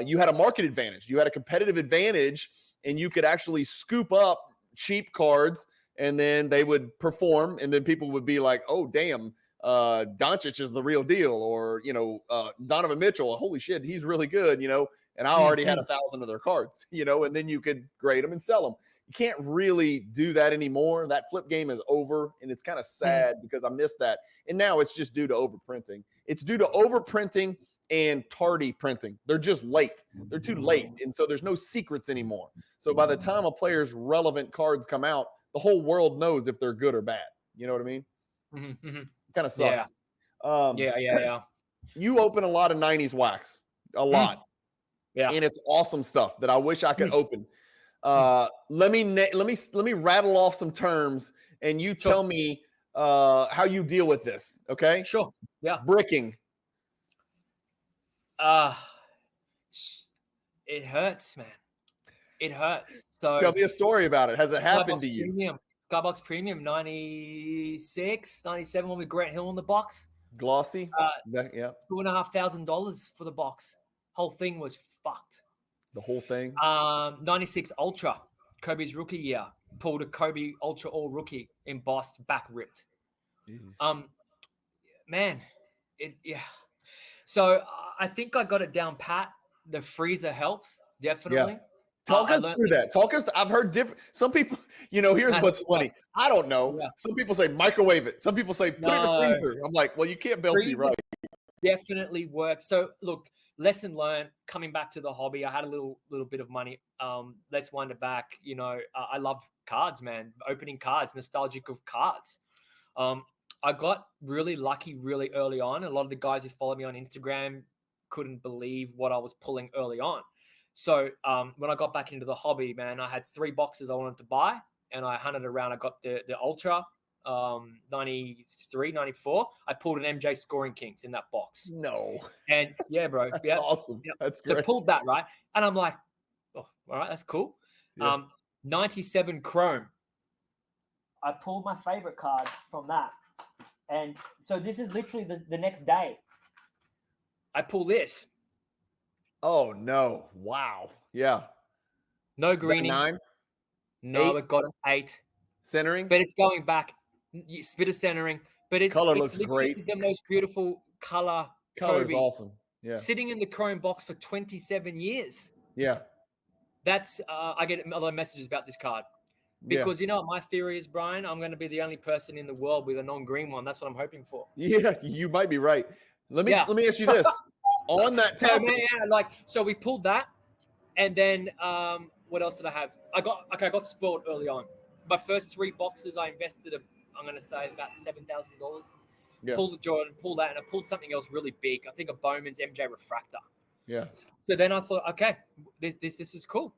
[SPEAKER 1] you had a market advantage. You had a competitive advantage, and you could actually scoop up cheap cards, and then they would perform, and then people would be like, oh, damn, Doncic is the real deal, or, Donovan Mitchell, holy shit, he's really good, and I already had 1,000 of their cards, and then you could grade them and sell them. You can't really do that anymore. That flip game is over, and it's kind of sad because I missed that. And now it's just due to overprinting. It's due to overprinting and tardy printing. They're just late. They're too late, and so there's no secrets anymore. So by the time a player's relevant cards come out, the whole world knows if they're good or bad. You know what I mean? Kind of sucks.
[SPEAKER 2] Yeah.
[SPEAKER 1] You open a lot of 90s wax, a lot.
[SPEAKER 2] Yeah.
[SPEAKER 1] And it's awesome stuff that I wish I could open. Let me rattle off some terms, and you tell me how you deal with this. Okay.
[SPEAKER 2] Sure. Yeah.
[SPEAKER 1] Bricking.
[SPEAKER 2] It hurts, man. It hurts. So
[SPEAKER 1] tell me a story about it. Has it happened to you?
[SPEAKER 2] Skybox Premium, 96, 97 when we Grant Hill on the box.
[SPEAKER 1] Glossy.
[SPEAKER 2] Yeah. $2,500 for the box. Whole thing was fucked.
[SPEAKER 1] The whole thing.
[SPEAKER 2] 96 Ultra, Kobe's rookie year. Pulled a Kobe Ultra All rookie, embossed, back ripped. Man, So I think I got it down pat. The freezer helps, definitely.
[SPEAKER 1] Yeah. Talk us through that. I've heard different. Some people, here's what's funny. I don't know. Yeah. Some people say microwave it. Some people say put it in the freezer. I'm like, well, you can't both be right.
[SPEAKER 2] Definitely works. So look, lesson learned. Coming back to the hobby, I had a little bit of money. Let's wind it back. I love cards, man. Opening cards, nostalgic of cards. I got really lucky really early on. A lot of the guys who follow me on Instagram couldn't believe what I was pulling early on. So when I got back into the hobby, man, I had 3 boxes I wanted to buy, and I hunted around. I got the Ultra 93, 94. I pulled an MJ Scoring Kings in that box.
[SPEAKER 1] No.
[SPEAKER 2] And yeah, bro.
[SPEAKER 1] That's
[SPEAKER 2] yeah.
[SPEAKER 1] awesome.
[SPEAKER 2] Yeah.
[SPEAKER 1] That's great.
[SPEAKER 2] So pulled that, right? And I'm like, oh, all right, that's cool. Yeah. 97 Chrome. I pulled my favorite card from that. And so this is literally the next day. I pull this.
[SPEAKER 1] Oh, no. Wow. Yeah.
[SPEAKER 2] No greening.
[SPEAKER 1] 9?
[SPEAKER 2] No, 8? It got an 8.
[SPEAKER 1] Centering?
[SPEAKER 2] But it's going back. Bit of centering. But it's
[SPEAKER 1] color looks great.
[SPEAKER 2] The most beautiful color.
[SPEAKER 1] Color's awesome. Yeah.
[SPEAKER 2] Sitting in the chrome box for 27 years.
[SPEAKER 1] Yeah.
[SPEAKER 2] That's I get a lot of messages about this card. Because you know what my theory is, Brian? I'm going to be the only person in the world with a non-green one. That's what I'm hoping for.
[SPEAKER 1] Yeah, you might be right. Let me ask you this. On that topic.
[SPEAKER 2] So we pulled that, and then what else did I have? I got spoiled early on. My first 3 boxes, I invested I'm going to say about $7,000.
[SPEAKER 1] Yeah.
[SPEAKER 2] Pulled the Jordan, pulled that, and I pulled something else really big. I think a Bowman's MJ Refractor.
[SPEAKER 1] Yeah.
[SPEAKER 2] So then I thought, okay, this is cool.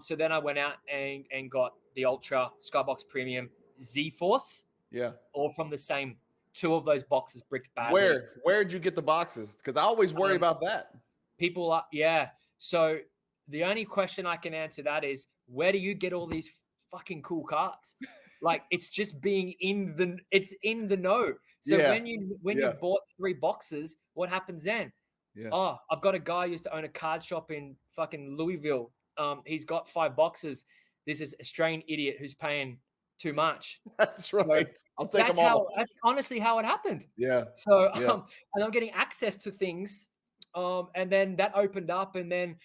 [SPEAKER 2] So then I went out and got the Ultra Skybox Premium Z-Force.
[SPEAKER 1] Yeah.
[SPEAKER 2] All from the same 2 of those boxes bricked badly.
[SPEAKER 1] Where'd you get the boxes? Because I always worry about that.
[SPEAKER 2] People are, yeah. So the only question I can answer that is, where do you get all these fucking cool cards? Like, it's just being in the know. So when you bought 3 boxes, what happens then? Yeah. Oh, I've got a guy who used to own a card shop in fucking Louisville. He's got 5 boxes. This is Australian idiot who's paying too much.
[SPEAKER 1] That's right. So I'll take them all.
[SPEAKER 2] That's honestly how it happened.
[SPEAKER 1] Yeah.
[SPEAKER 2] So and I'm getting access to things, and then that opened up, and then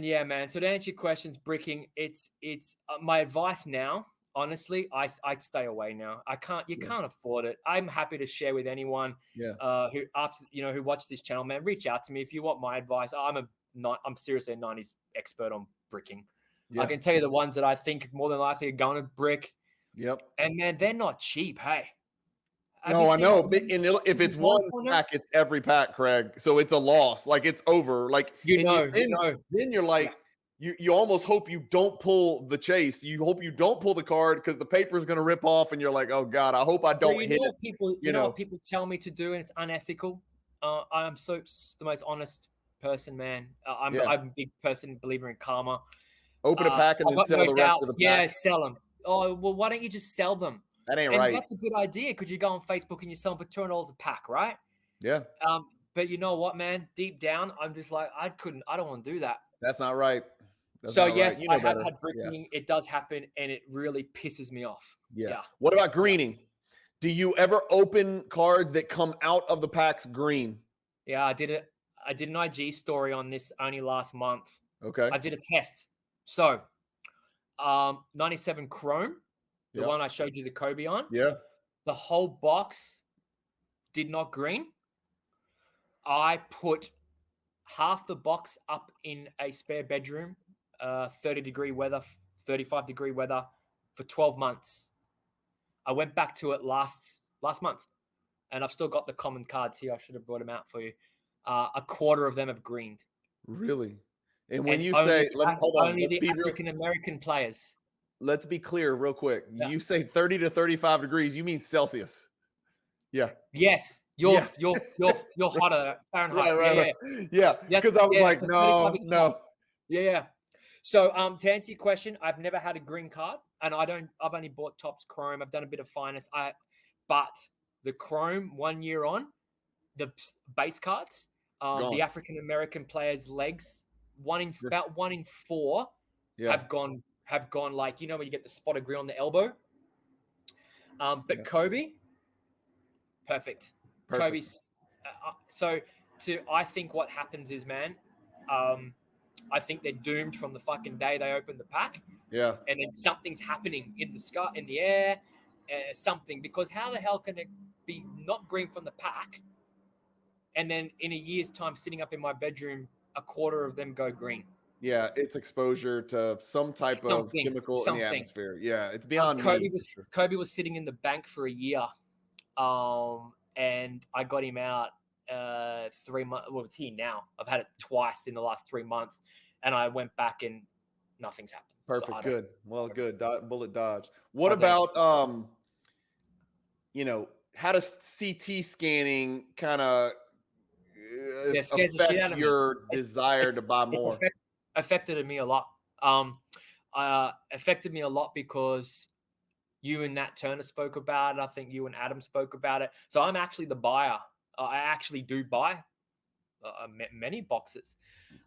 [SPEAKER 2] yeah, man. So to answer your questions, bricking. It's my advice now. Honestly, I'd stay away now. You can't afford it. I'm happy to share with anyone. Who watch this channel, man. Reach out to me if you want my advice. I'm seriously a 90s expert on bricking. Yeah. I can tell you the ones that I think more than likely are going to brick.
[SPEAKER 1] Yep.
[SPEAKER 2] And man, they're not cheap. Hey.
[SPEAKER 1] No, I know. And if it's one pack, it's every pack, Craig. So it's a loss. Like, it's over. Like, then you're like, you almost hope you don't pull the chase. You hope you don't pull the card because the paper is going to rip off, and you're like, oh God, I hope I don't hit it.
[SPEAKER 2] You know what people tell me to do, and it's unethical. I'm the most honest person, man. I'm
[SPEAKER 1] Yeah.
[SPEAKER 2] a big person, believer in karma.
[SPEAKER 1] Open a pack and
[SPEAKER 2] I've
[SPEAKER 1] then
[SPEAKER 2] got
[SPEAKER 1] sell
[SPEAKER 2] no
[SPEAKER 1] the rest
[SPEAKER 2] doubt.
[SPEAKER 1] of the pack.
[SPEAKER 2] Yeah, sell them. Oh, well, why don't you just sell them?
[SPEAKER 1] That ain't
[SPEAKER 2] And
[SPEAKER 1] right.
[SPEAKER 2] that's a good idea because you go on Facebook and you sell them for $200 a pack, right?
[SPEAKER 1] Yeah.
[SPEAKER 2] But you know what, man? Deep down, I'm just like, I don't want to do that.
[SPEAKER 1] That's not right. That's
[SPEAKER 2] So
[SPEAKER 1] not
[SPEAKER 2] yes,
[SPEAKER 1] right. You know
[SPEAKER 2] I have
[SPEAKER 1] better.
[SPEAKER 2] had bricking. It does happen, and it really pisses me off. Yeah.
[SPEAKER 1] What about greening? Do you ever open cards that come out of the packs green?
[SPEAKER 2] Yeah, I did it. I did an IG story on this only last month.
[SPEAKER 1] Okay.
[SPEAKER 2] I did a test. So, 97 Chrome, the one I showed you the Kobe on.
[SPEAKER 1] Yeah.
[SPEAKER 2] The whole box did not green. I put half the box up in a spare bedroom, 30-degree weather, 35-degree weather for 12 months. I went back to it last month, and I've still got the common cards here. I should have brought them out for you. A quarter of them have greened.
[SPEAKER 1] Really? And when you
[SPEAKER 2] only,
[SPEAKER 1] say, hold on,
[SPEAKER 2] only the African American players.
[SPEAKER 1] Let's be clear real quick.
[SPEAKER 2] Yeah.
[SPEAKER 1] You say 30 to 35 degrees, you mean Celsius. Yeah.
[SPEAKER 2] Yes. You're hotter Fahrenheit.
[SPEAKER 1] Right. Yeah. Because I was like,
[SPEAKER 2] so
[SPEAKER 1] no.
[SPEAKER 2] Yeah. So to answer your question, I've never had a green card, and I've only bought Topps Chrome. I've done a bit of finest. But the Chrome 1 year on, the base cards, the African American players' legs, about 1 in 4 have gone like, you know, when you get the spot of green on the elbow. But Kobe, perfect. Kobe's I think what happens is, man, I think they're doomed from the fucking day they open the pack.
[SPEAKER 1] Yeah.
[SPEAKER 2] And then something's happening in the sky, in the air, something, because how the hell can it be not green from the pack? And then in a year's time, sitting up in my bedroom, a quarter of them go green.
[SPEAKER 1] Yeah, it's exposure to some type of chemical in the atmosphere. Yeah, it's beyond me.
[SPEAKER 2] Kobe was sitting in the bank for a year, and I got him out 3 months. Well, it's here now. I've had it twice in the last 3 months, and I went back and nothing's happened.
[SPEAKER 1] Perfect.
[SPEAKER 2] So
[SPEAKER 1] good. Well, good. Bullet dodge. What about how does CT scanning kind of affect your desire to buy more?
[SPEAKER 2] Affected me a lot. Affected me a lot because you and Nat Turner spoke about it. I think you and Adam spoke about it. So I'm actually the buyer. I actually do buy many boxes.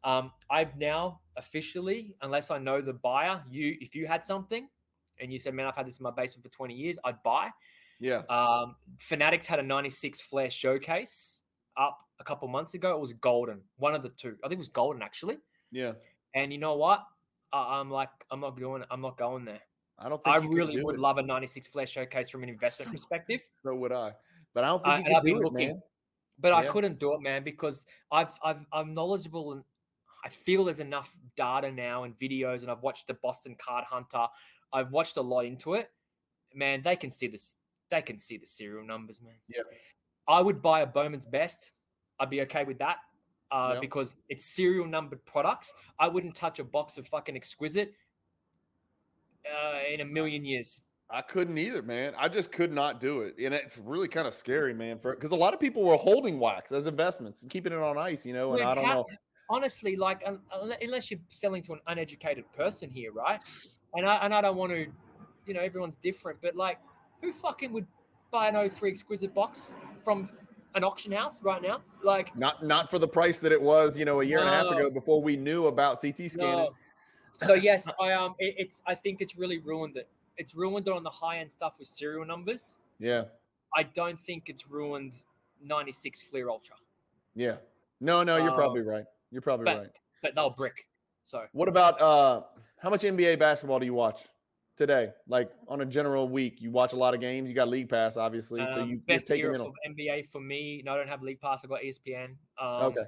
[SPEAKER 2] I've now officially, unless I know the buyer, if you had something and you said, man, I've had this in my basement for 20 years, I'd buy.
[SPEAKER 1] Yeah.
[SPEAKER 2] Fanatics had a 96 Flair showcase up a couple months ago. It was golden. One of the two. I think it was golden, actually.
[SPEAKER 1] Yeah.
[SPEAKER 2] And you know what? I'm like, I'm not going there.
[SPEAKER 1] I don't think
[SPEAKER 2] I really would love a 96 Flair showcase from an investment perspective.
[SPEAKER 1] So would I. But I don't think you can do it, man.
[SPEAKER 2] But I couldn't do it, man, because I'm knowledgeable and I feel there's enough data now and videos, and I've watched the Boston Card Hunter. I've watched a lot into it. Man, they can see this. They can see the serial numbers, man.
[SPEAKER 1] Yeah.
[SPEAKER 2] I would buy a Bowman's Best. I'd be okay with that because it's serial numbered products. I wouldn't touch a box of fucking Exquisite in a million years.
[SPEAKER 1] I couldn't either, man. I just could not do it. And it's really kind of scary, man, because a lot of people were holding wax as investments and keeping it on ice, and I don't know.
[SPEAKER 2] Honestly, like, unless you're selling to an uneducated person here, right? And I don't want to, everyone's different, but like, who fucking would buy an 03 Exquisite box from an auction house right now? Like,
[SPEAKER 1] not for the price that it was, a year and a half ago before we knew about CT scanning.
[SPEAKER 2] No. So yes, I think it's really ruined it. It's ruined it on the high end stuff with serial numbers.
[SPEAKER 1] Yeah.
[SPEAKER 2] I don't think it's ruined 96 Fleer Ultra.
[SPEAKER 1] Yeah. No, you're probably right. You're probably right.
[SPEAKER 2] But they'll brick. So
[SPEAKER 1] what about how much NBA basketball do you watch today? Like on a general week, you watch a lot of games. You got League Pass, obviously. So you're taking
[SPEAKER 2] era for NBA for me. No, I don't have League Pass. I got ESPN.
[SPEAKER 1] Okay.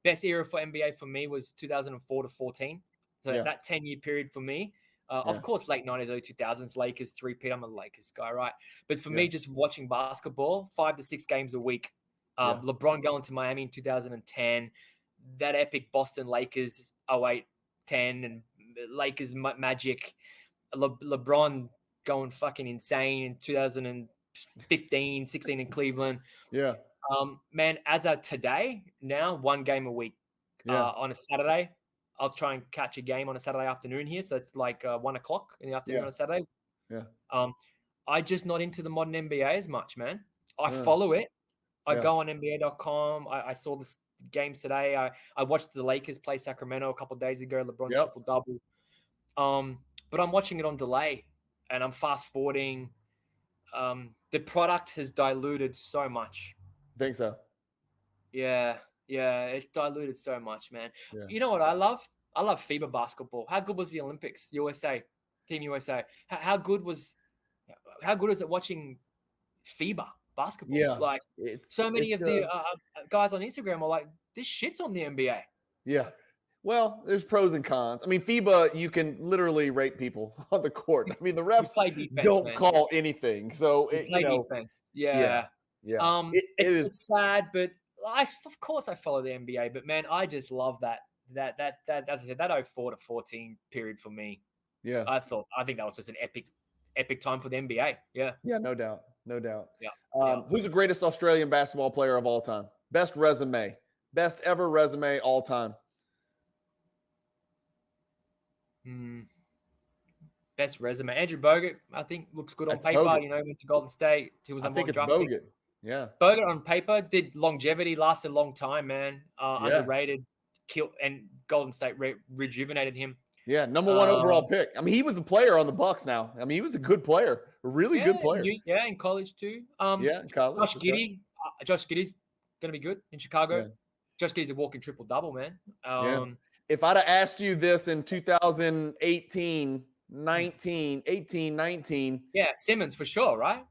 [SPEAKER 2] Best era for NBA for me was 2004 to 14. So that 10-year period for me. Of course, late 90s, early 2000s, Lakers, three-peat. I'm a Lakers guy, right? But for me, just watching basketball, 5 to 6 games a week. LeBron going to Miami in 2010. That epic Boston Lakers 08, 10, and Lakers Magic. LeBron going fucking insane in 2015, 16 in Cleveland.
[SPEAKER 1] Yeah.
[SPEAKER 2] Man, as of today, now 1 game a week. on a Saturday. I'll try and catch a game on a Saturday afternoon here. So it's like 1 o'clock in the afternoon on a Saturday.
[SPEAKER 1] Yeah.
[SPEAKER 2] I just not into the modern NBA as much, man. I follow it. I go on NBA.com. I saw the games today. I watched the Lakers play Sacramento a couple of days ago. LeBron triple-double. But I'm watching it on delay, and I'm fast-forwarding. The product has diluted so much.
[SPEAKER 1] Think so?
[SPEAKER 2] Yeah, it's diluted so much, man.
[SPEAKER 1] Yeah.
[SPEAKER 2] You know what I love? I love FIBA basketball. How good was the Olympics? Team USA. How good is it watching FIBA basketball?
[SPEAKER 1] Yeah,
[SPEAKER 2] like so many of the guys on Instagram are like, this shit's on the NBA.
[SPEAKER 1] Yeah. Well, there's pros and cons. I mean, FIBA, you can literally rape people on the court. I mean, the refs don't call anything. So
[SPEAKER 2] defense. Yeah. It's sad, but of course I follow the NBA. But man, I just love that as I said, that 04 to 14 period for me.
[SPEAKER 1] Yeah.
[SPEAKER 2] I think that was just an epic time for the NBA. Yeah.
[SPEAKER 1] Yeah, no doubt.
[SPEAKER 2] Yeah.
[SPEAKER 1] Who's the greatest Australian basketball player of all time? Best resume. Best ever resume all time.
[SPEAKER 2] Best resume. Andrew Bogut, I think, looks good on paper.
[SPEAKER 1] Bogut.
[SPEAKER 2] He went to Golden State. He was number one draft pick.
[SPEAKER 1] Bogut. Yeah.
[SPEAKER 2] Bogut on paper did longevity, lasted a long time, man. Underrated, killed, and Golden State rejuvenated him.
[SPEAKER 1] Yeah, number one overall pick. I mean, he was a player on the Bucks now. I mean, he was a good player, a really good player.
[SPEAKER 2] Yeah, in college too.
[SPEAKER 1] In college.
[SPEAKER 2] Josh Giddey's going to be good in Chicago. Yeah. Josh Giddey's a walking triple-double, man.
[SPEAKER 1] If I'd have asked you this in 2018, 19.
[SPEAKER 2] Yeah, Simmons for sure, right?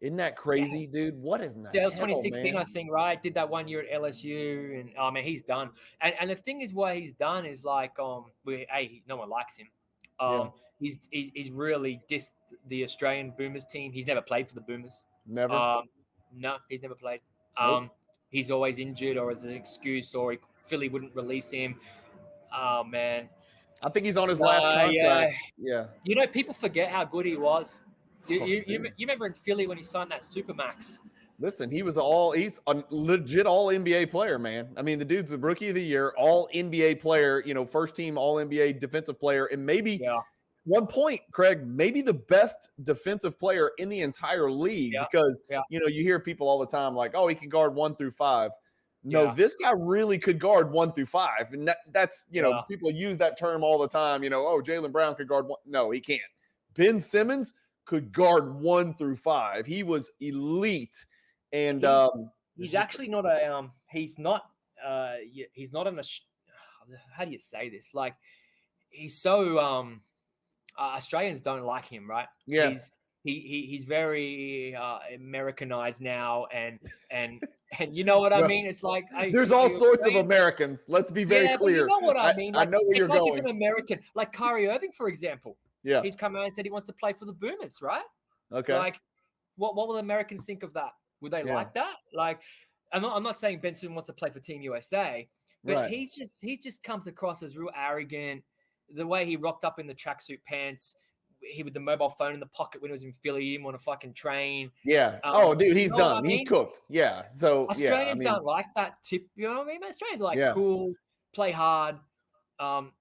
[SPEAKER 1] Isn't that crazy, dude? What is that?
[SPEAKER 2] Yeah, 2016, I think, right? Did that 1 year at LSU, and man, he's done. And the thing is, what he's done is like, no one likes him. He's really dissed the Australian Boomers team. He's never played for the Boomers.
[SPEAKER 1] Never.
[SPEAKER 2] No, he's never played.
[SPEAKER 1] Nope.
[SPEAKER 2] He's always injured or as an excuse, or Philly wouldn't release him. Oh man,
[SPEAKER 1] I think he's on his last contract. Yeah.
[SPEAKER 2] You know, people forget how good he was. You remember in Philly when he signed that Supermax?
[SPEAKER 1] Listen, he's a legit all NBA player, man. I mean, the dude's the rookie of the year, all NBA player, first team all NBA defensive player, and maybe one point, Craig, maybe the best defensive player in the entire league because, you hear people all the time like, oh, he can guard 1 through 5. No, this guy really could guard 1 through 5. And that's people use that term all the time. Jaylen Brown could guard 1. No, he can't. Ben Simmons could guard 1 through 5. He was elite. And
[SPEAKER 2] he's actually not he's not how do you say this? Like, he's so Australians don't like him, right?
[SPEAKER 1] Yeah.
[SPEAKER 2] He's very Americanized now, and you know what I mean? It's like
[SPEAKER 1] there's all sorts of Americans. Let's be very clear.
[SPEAKER 2] You know what I mean?
[SPEAKER 1] I know where you're going.
[SPEAKER 2] It's like an American, like Kyrie Irving, for example.
[SPEAKER 1] Yeah,
[SPEAKER 2] he's come out and said he wants to play for the Boomers, right?
[SPEAKER 1] Okay.
[SPEAKER 2] Like, what will Americans think of that? Would they like that? Like, I'm not saying Ben Simmons wants to play for Team USA, but he just comes across as real arrogant. The way he rocked up in the tracksuit pants. He with the mobile phone in the pocket when he was in Philly. He didn't want to fucking train.
[SPEAKER 1] Yeah. Dude, he's done. I mean? He's cooked. Yeah. So
[SPEAKER 2] Australians aren't like that tip. You know what I mean? Australians are like cool, play hard. Man.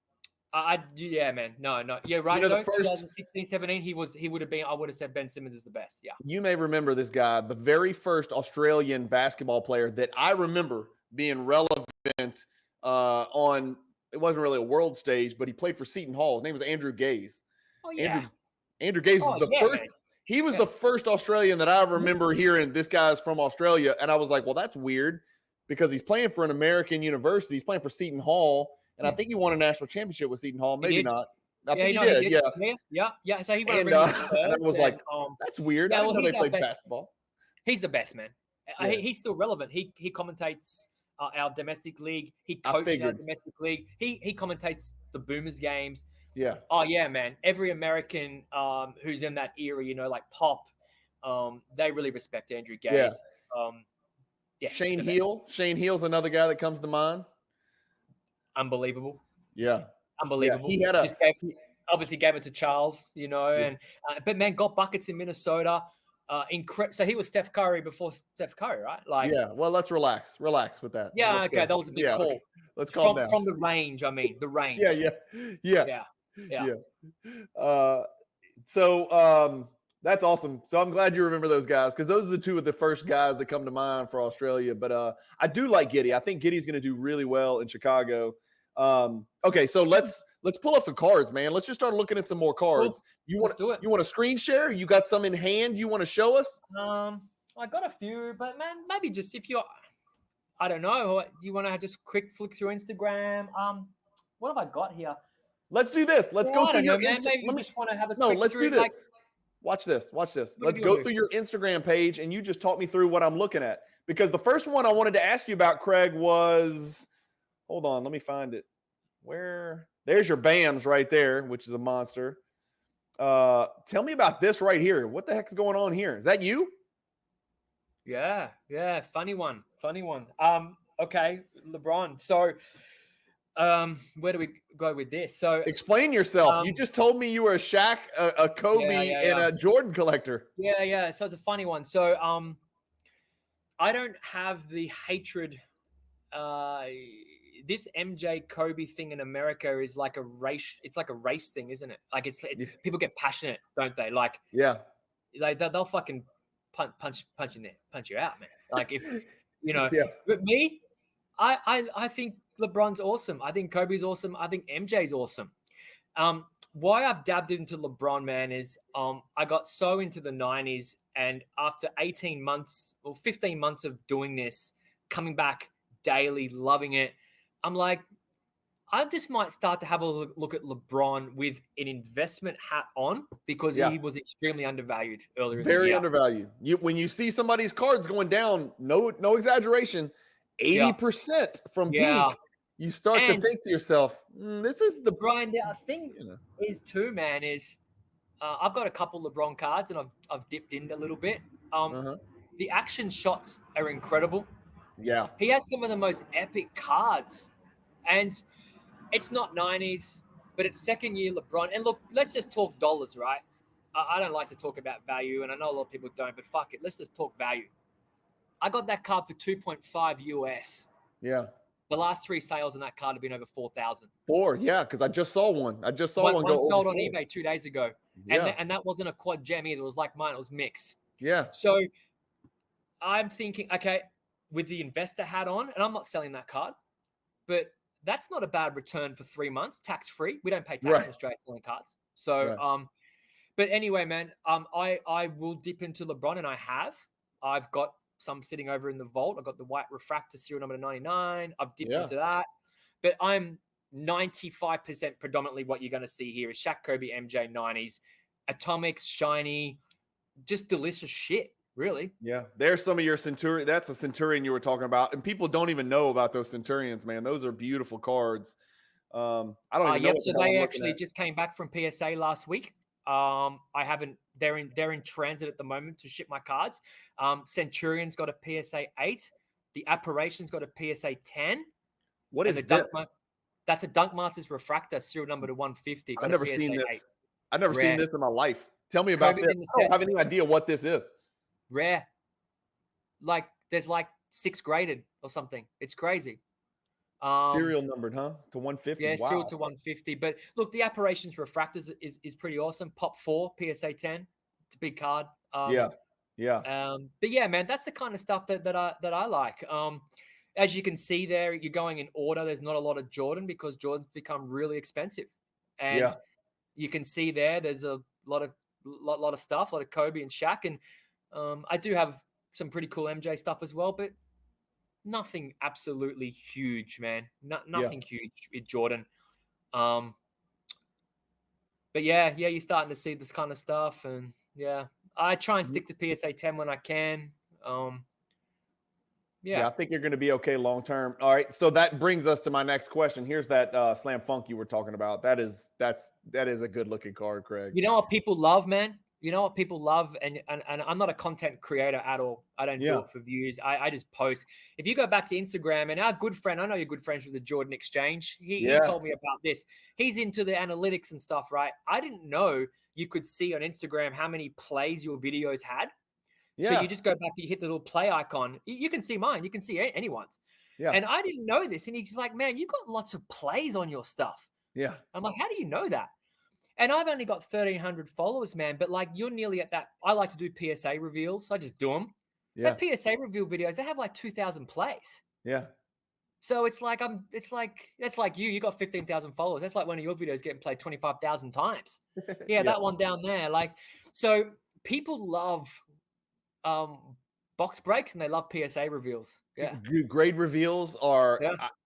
[SPEAKER 2] No. Yeah, right.
[SPEAKER 1] The first
[SPEAKER 2] 2016, 17, he would have been. I would have said Ben Simmons is the best. Yeah.
[SPEAKER 1] You may remember this guy, the very first Australian basketball player that I remember being relevant on. It wasn't really a world stage, but he played for Seton Hall. His name was Andrew Gaze.
[SPEAKER 2] Oh yeah.
[SPEAKER 1] Andrew Gaze is the first. Man. He was the first Australian that I remember hearing. This guy's from Australia, and I was like, "Well, that's weird," because he's playing for an American university. He's playing for Seton Hall, and I think he won a national championship with Seton Hall. Maybe not. I think he did.
[SPEAKER 2] Yeah. So he won.
[SPEAKER 1] And I was like, "That's weird." I didn't know they played basketball.
[SPEAKER 2] He's the best, man. He's still relevant. He commentates our domestic league. He coached our domestic league. He commentates the Boomers games.
[SPEAKER 1] Yeah.
[SPEAKER 2] Oh yeah, man. Every American who's in that era, like Pop, they really respect Andrew Gaze.
[SPEAKER 1] Shane Heal. Shane Heal's another guy that comes to mind.
[SPEAKER 2] Unbelievable.
[SPEAKER 1] Yeah.
[SPEAKER 2] Unbelievable.
[SPEAKER 1] He had
[SPEAKER 2] obviously gave it to Charles, and but man, got buckets in Minnesota. So he was Steph Curry before Steph Curry, right? Like,
[SPEAKER 1] well, let's relax with that.
[SPEAKER 2] Yeah, okay, that was a big call.
[SPEAKER 1] Let's calm down.
[SPEAKER 2] From the range, I mean, the range.
[SPEAKER 1] Yeah. That's awesome. So I'm glad you remember those guys, because those are the two of the first guys that come to mind for Australia. But I do like Giddy. I think Giddy's going to do really well in Chicago. Okay, so let's pull up some cards, man. Let's just start looking at some more cards.
[SPEAKER 2] Cool.
[SPEAKER 1] You want to screen share? You got some in hand you want to show us?
[SPEAKER 2] I got a few, but man, maybe just if you're, I don't know, do you want to just quick flick through Instagram? What have I got here?
[SPEAKER 1] Let's do this. Let's go through your
[SPEAKER 2] Instagram. Maybe you just want to have a
[SPEAKER 1] No,
[SPEAKER 2] quick
[SPEAKER 1] let's
[SPEAKER 2] through,
[SPEAKER 1] do this.
[SPEAKER 2] like,
[SPEAKER 1] Watch this. Let's go through your Instagram page, and you just talk me through what I'm looking at. Because the first one I wanted to ask you about, Craig, was, hold on, let me find it. There's your BAMs right there, which is a monster. Tell me about this right here. What the heck's going on here? Is that you?
[SPEAKER 2] Yeah. Funny one. Okay, LeBron. So, where do we go with this? So,
[SPEAKER 1] explain yourself. You just told me you were a Shaq, a Kobe, and a Jordan collector.
[SPEAKER 2] Yeah. So it's a funny one. So, I don't have the hatred. This MJ Kobe thing in America is like a race. It's like a race thing, isn't it? Like people get passionate, don't they? Like, they'll fucking punch you out, man. Like, if you know. But me, I think LeBron's awesome. I think Kobe's awesome. I think MJ's awesome. Why I've dabbed into LeBron, man, is I got so into the 90s, and after 18 months or 15 months of doing this, coming back daily, loving it, I'm like, I just might start to have a look at LeBron with an investment hat on, because he was extremely undervalued earlier in the year.
[SPEAKER 1] Very undervalued. When you see somebody's cards going down, no exaggeration, 80% from peak, you start to think to yourself, this is the
[SPEAKER 2] Brian. The thing is too, man, is I've got a couple LeBron cards, and I've dipped in a little bit. The action shots are incredible.
[SPEAKER 1] Yeah.
[SPEAKER 2] He has some of the most epic cards. And it's not 90s, but it's second year LeBron. And look, let's just talk dollars, right? I don't like to talk about value, and I know a lot of people don't, but fuck it. Let's just talk value. I got that card for 2.5 US.
[SPEAKER 1] Yeah.
[SPEAKER 2] The last 3 sales on that card have been over 4,000.
[SPEAKER 1] 4, yeah, because I just saw one. One go
[SPEAKER 2] sold
[SPEAKER 1] over
[SPEAKER 2] on
[SPEAKER 1] 4.
[SPEAKER 2] eBay 2 days ago.
[SPEAKER 1] Yeah.
[SPEAKER 2] And that wasn't a quad gem either. It was like mine. It was mixed.
[SPEAKER 1] Yeah.
[SPEAKER 2] So I'm thinking, okay, with the investor hat on, and I'm not selling that card, but that's not a bad return for 3 months, tax-free. We don't pay tax in Australia selling cards. So, but anyway, man, I will dip into LeBron, and I have. I've got some sitting over in the vault. I've got the white refractor serial number 99. I've dipped into that. But I'm 95% predominantly what you're going to see here is Shaq, Kobe, MJ, 90s, atomics, shiny, just delicious shit, really.
[SPEAKER 1] Yeah, there's some of your Centurion. That's a Centurion you were talking about. And people don't even know about those Centurions, man. Those are beautiful cards. I don't even know.
[SPEAKER 2] So they actually just came back from PSA last week. I haven't. They're in transit at the moment to ship my cards. Centurion's got a PSA 8. The Apparition's got a PSA 10.
[SPEAKER 1] What is that?
[SPEAKER 2] That's a Dunk Masters refractor, serial number to 150.
[SPEAKER 1] I've never seen this. 8. I've never seen this in my life. Tell me about this. I don't have any idea what this is.
[SPEAKER 2] Rare. Like there's like 6 graded or something. It's crazy.
[SPEAKER 1] Serial numbered, huh? To 150.
[SPEAKER 2] Yeah, serial to 150. But look, the Apparitions Refractors is pretty awesome. Pop 4, PSA 10. It's a big card.
[SPEAKER 1] Yeah.
[SPEAKER 2] But yeah, man, that's the kind of stuff that I like. As you can see there, you're going in order. There's not a lot of Jordan because Jordan's become really expensive. And you can see there's a lot of stuff, a lot of Kobe and Shaq. And I do have some pretty cool MJ stuff as well, but nothing absolutely huge, man. Nothing huge with Jordan. But yeah, you're starting to see this kind of stuff. And yeah, I try and stick to PSA 10 when I can. Yeah,
[SPEAKER 1] I think you're going to be okay long term. All right, so that brings us to my next question. Here's that Slam Funk you were talking about. That is a good looking card, Craig.
[SPEAKER 2] You know what people love, man? You know what people love, and I'm not a content creator at all. I don't do it for views. I just post. If you go back to Instagram, and our good friend, I know you're good friends with the Jordan Exchange. He told me about this. He's into the analytics and stuff, right? I didn't know you could see on Instagram how many plays your videos had. Yeah. So you just go back, you hit the little play icon. You can see mine. You can see anyone's.
[SPEAKER 1] Yeah.
[SPEAKER 2] And I didn't know this. And he's like, man, you got lots of plays on your stuff.
[SPEAKER 1] Yeah.
[SPEAKER 2] I'm like, how do you know that? And I've only got 1,300 followers, man. But like, you're nearly at that. I like to do PSA reveals. So I just do them.
[SPEAKER 1] Yeah.
[SPEAKER 2] That PSA reveal videos, they have like 2,000 plays.
[SPEAKER 1] Yeah.
[SPEAKER 2] So it's like that's like you got 15,000 followers. That's like one of your videos getting played 25,000 times. Yeah, that one down there. Like, so people love box breaks and they love PSA reveals. Yeah.
[SPEAKER 1] Grade reveals are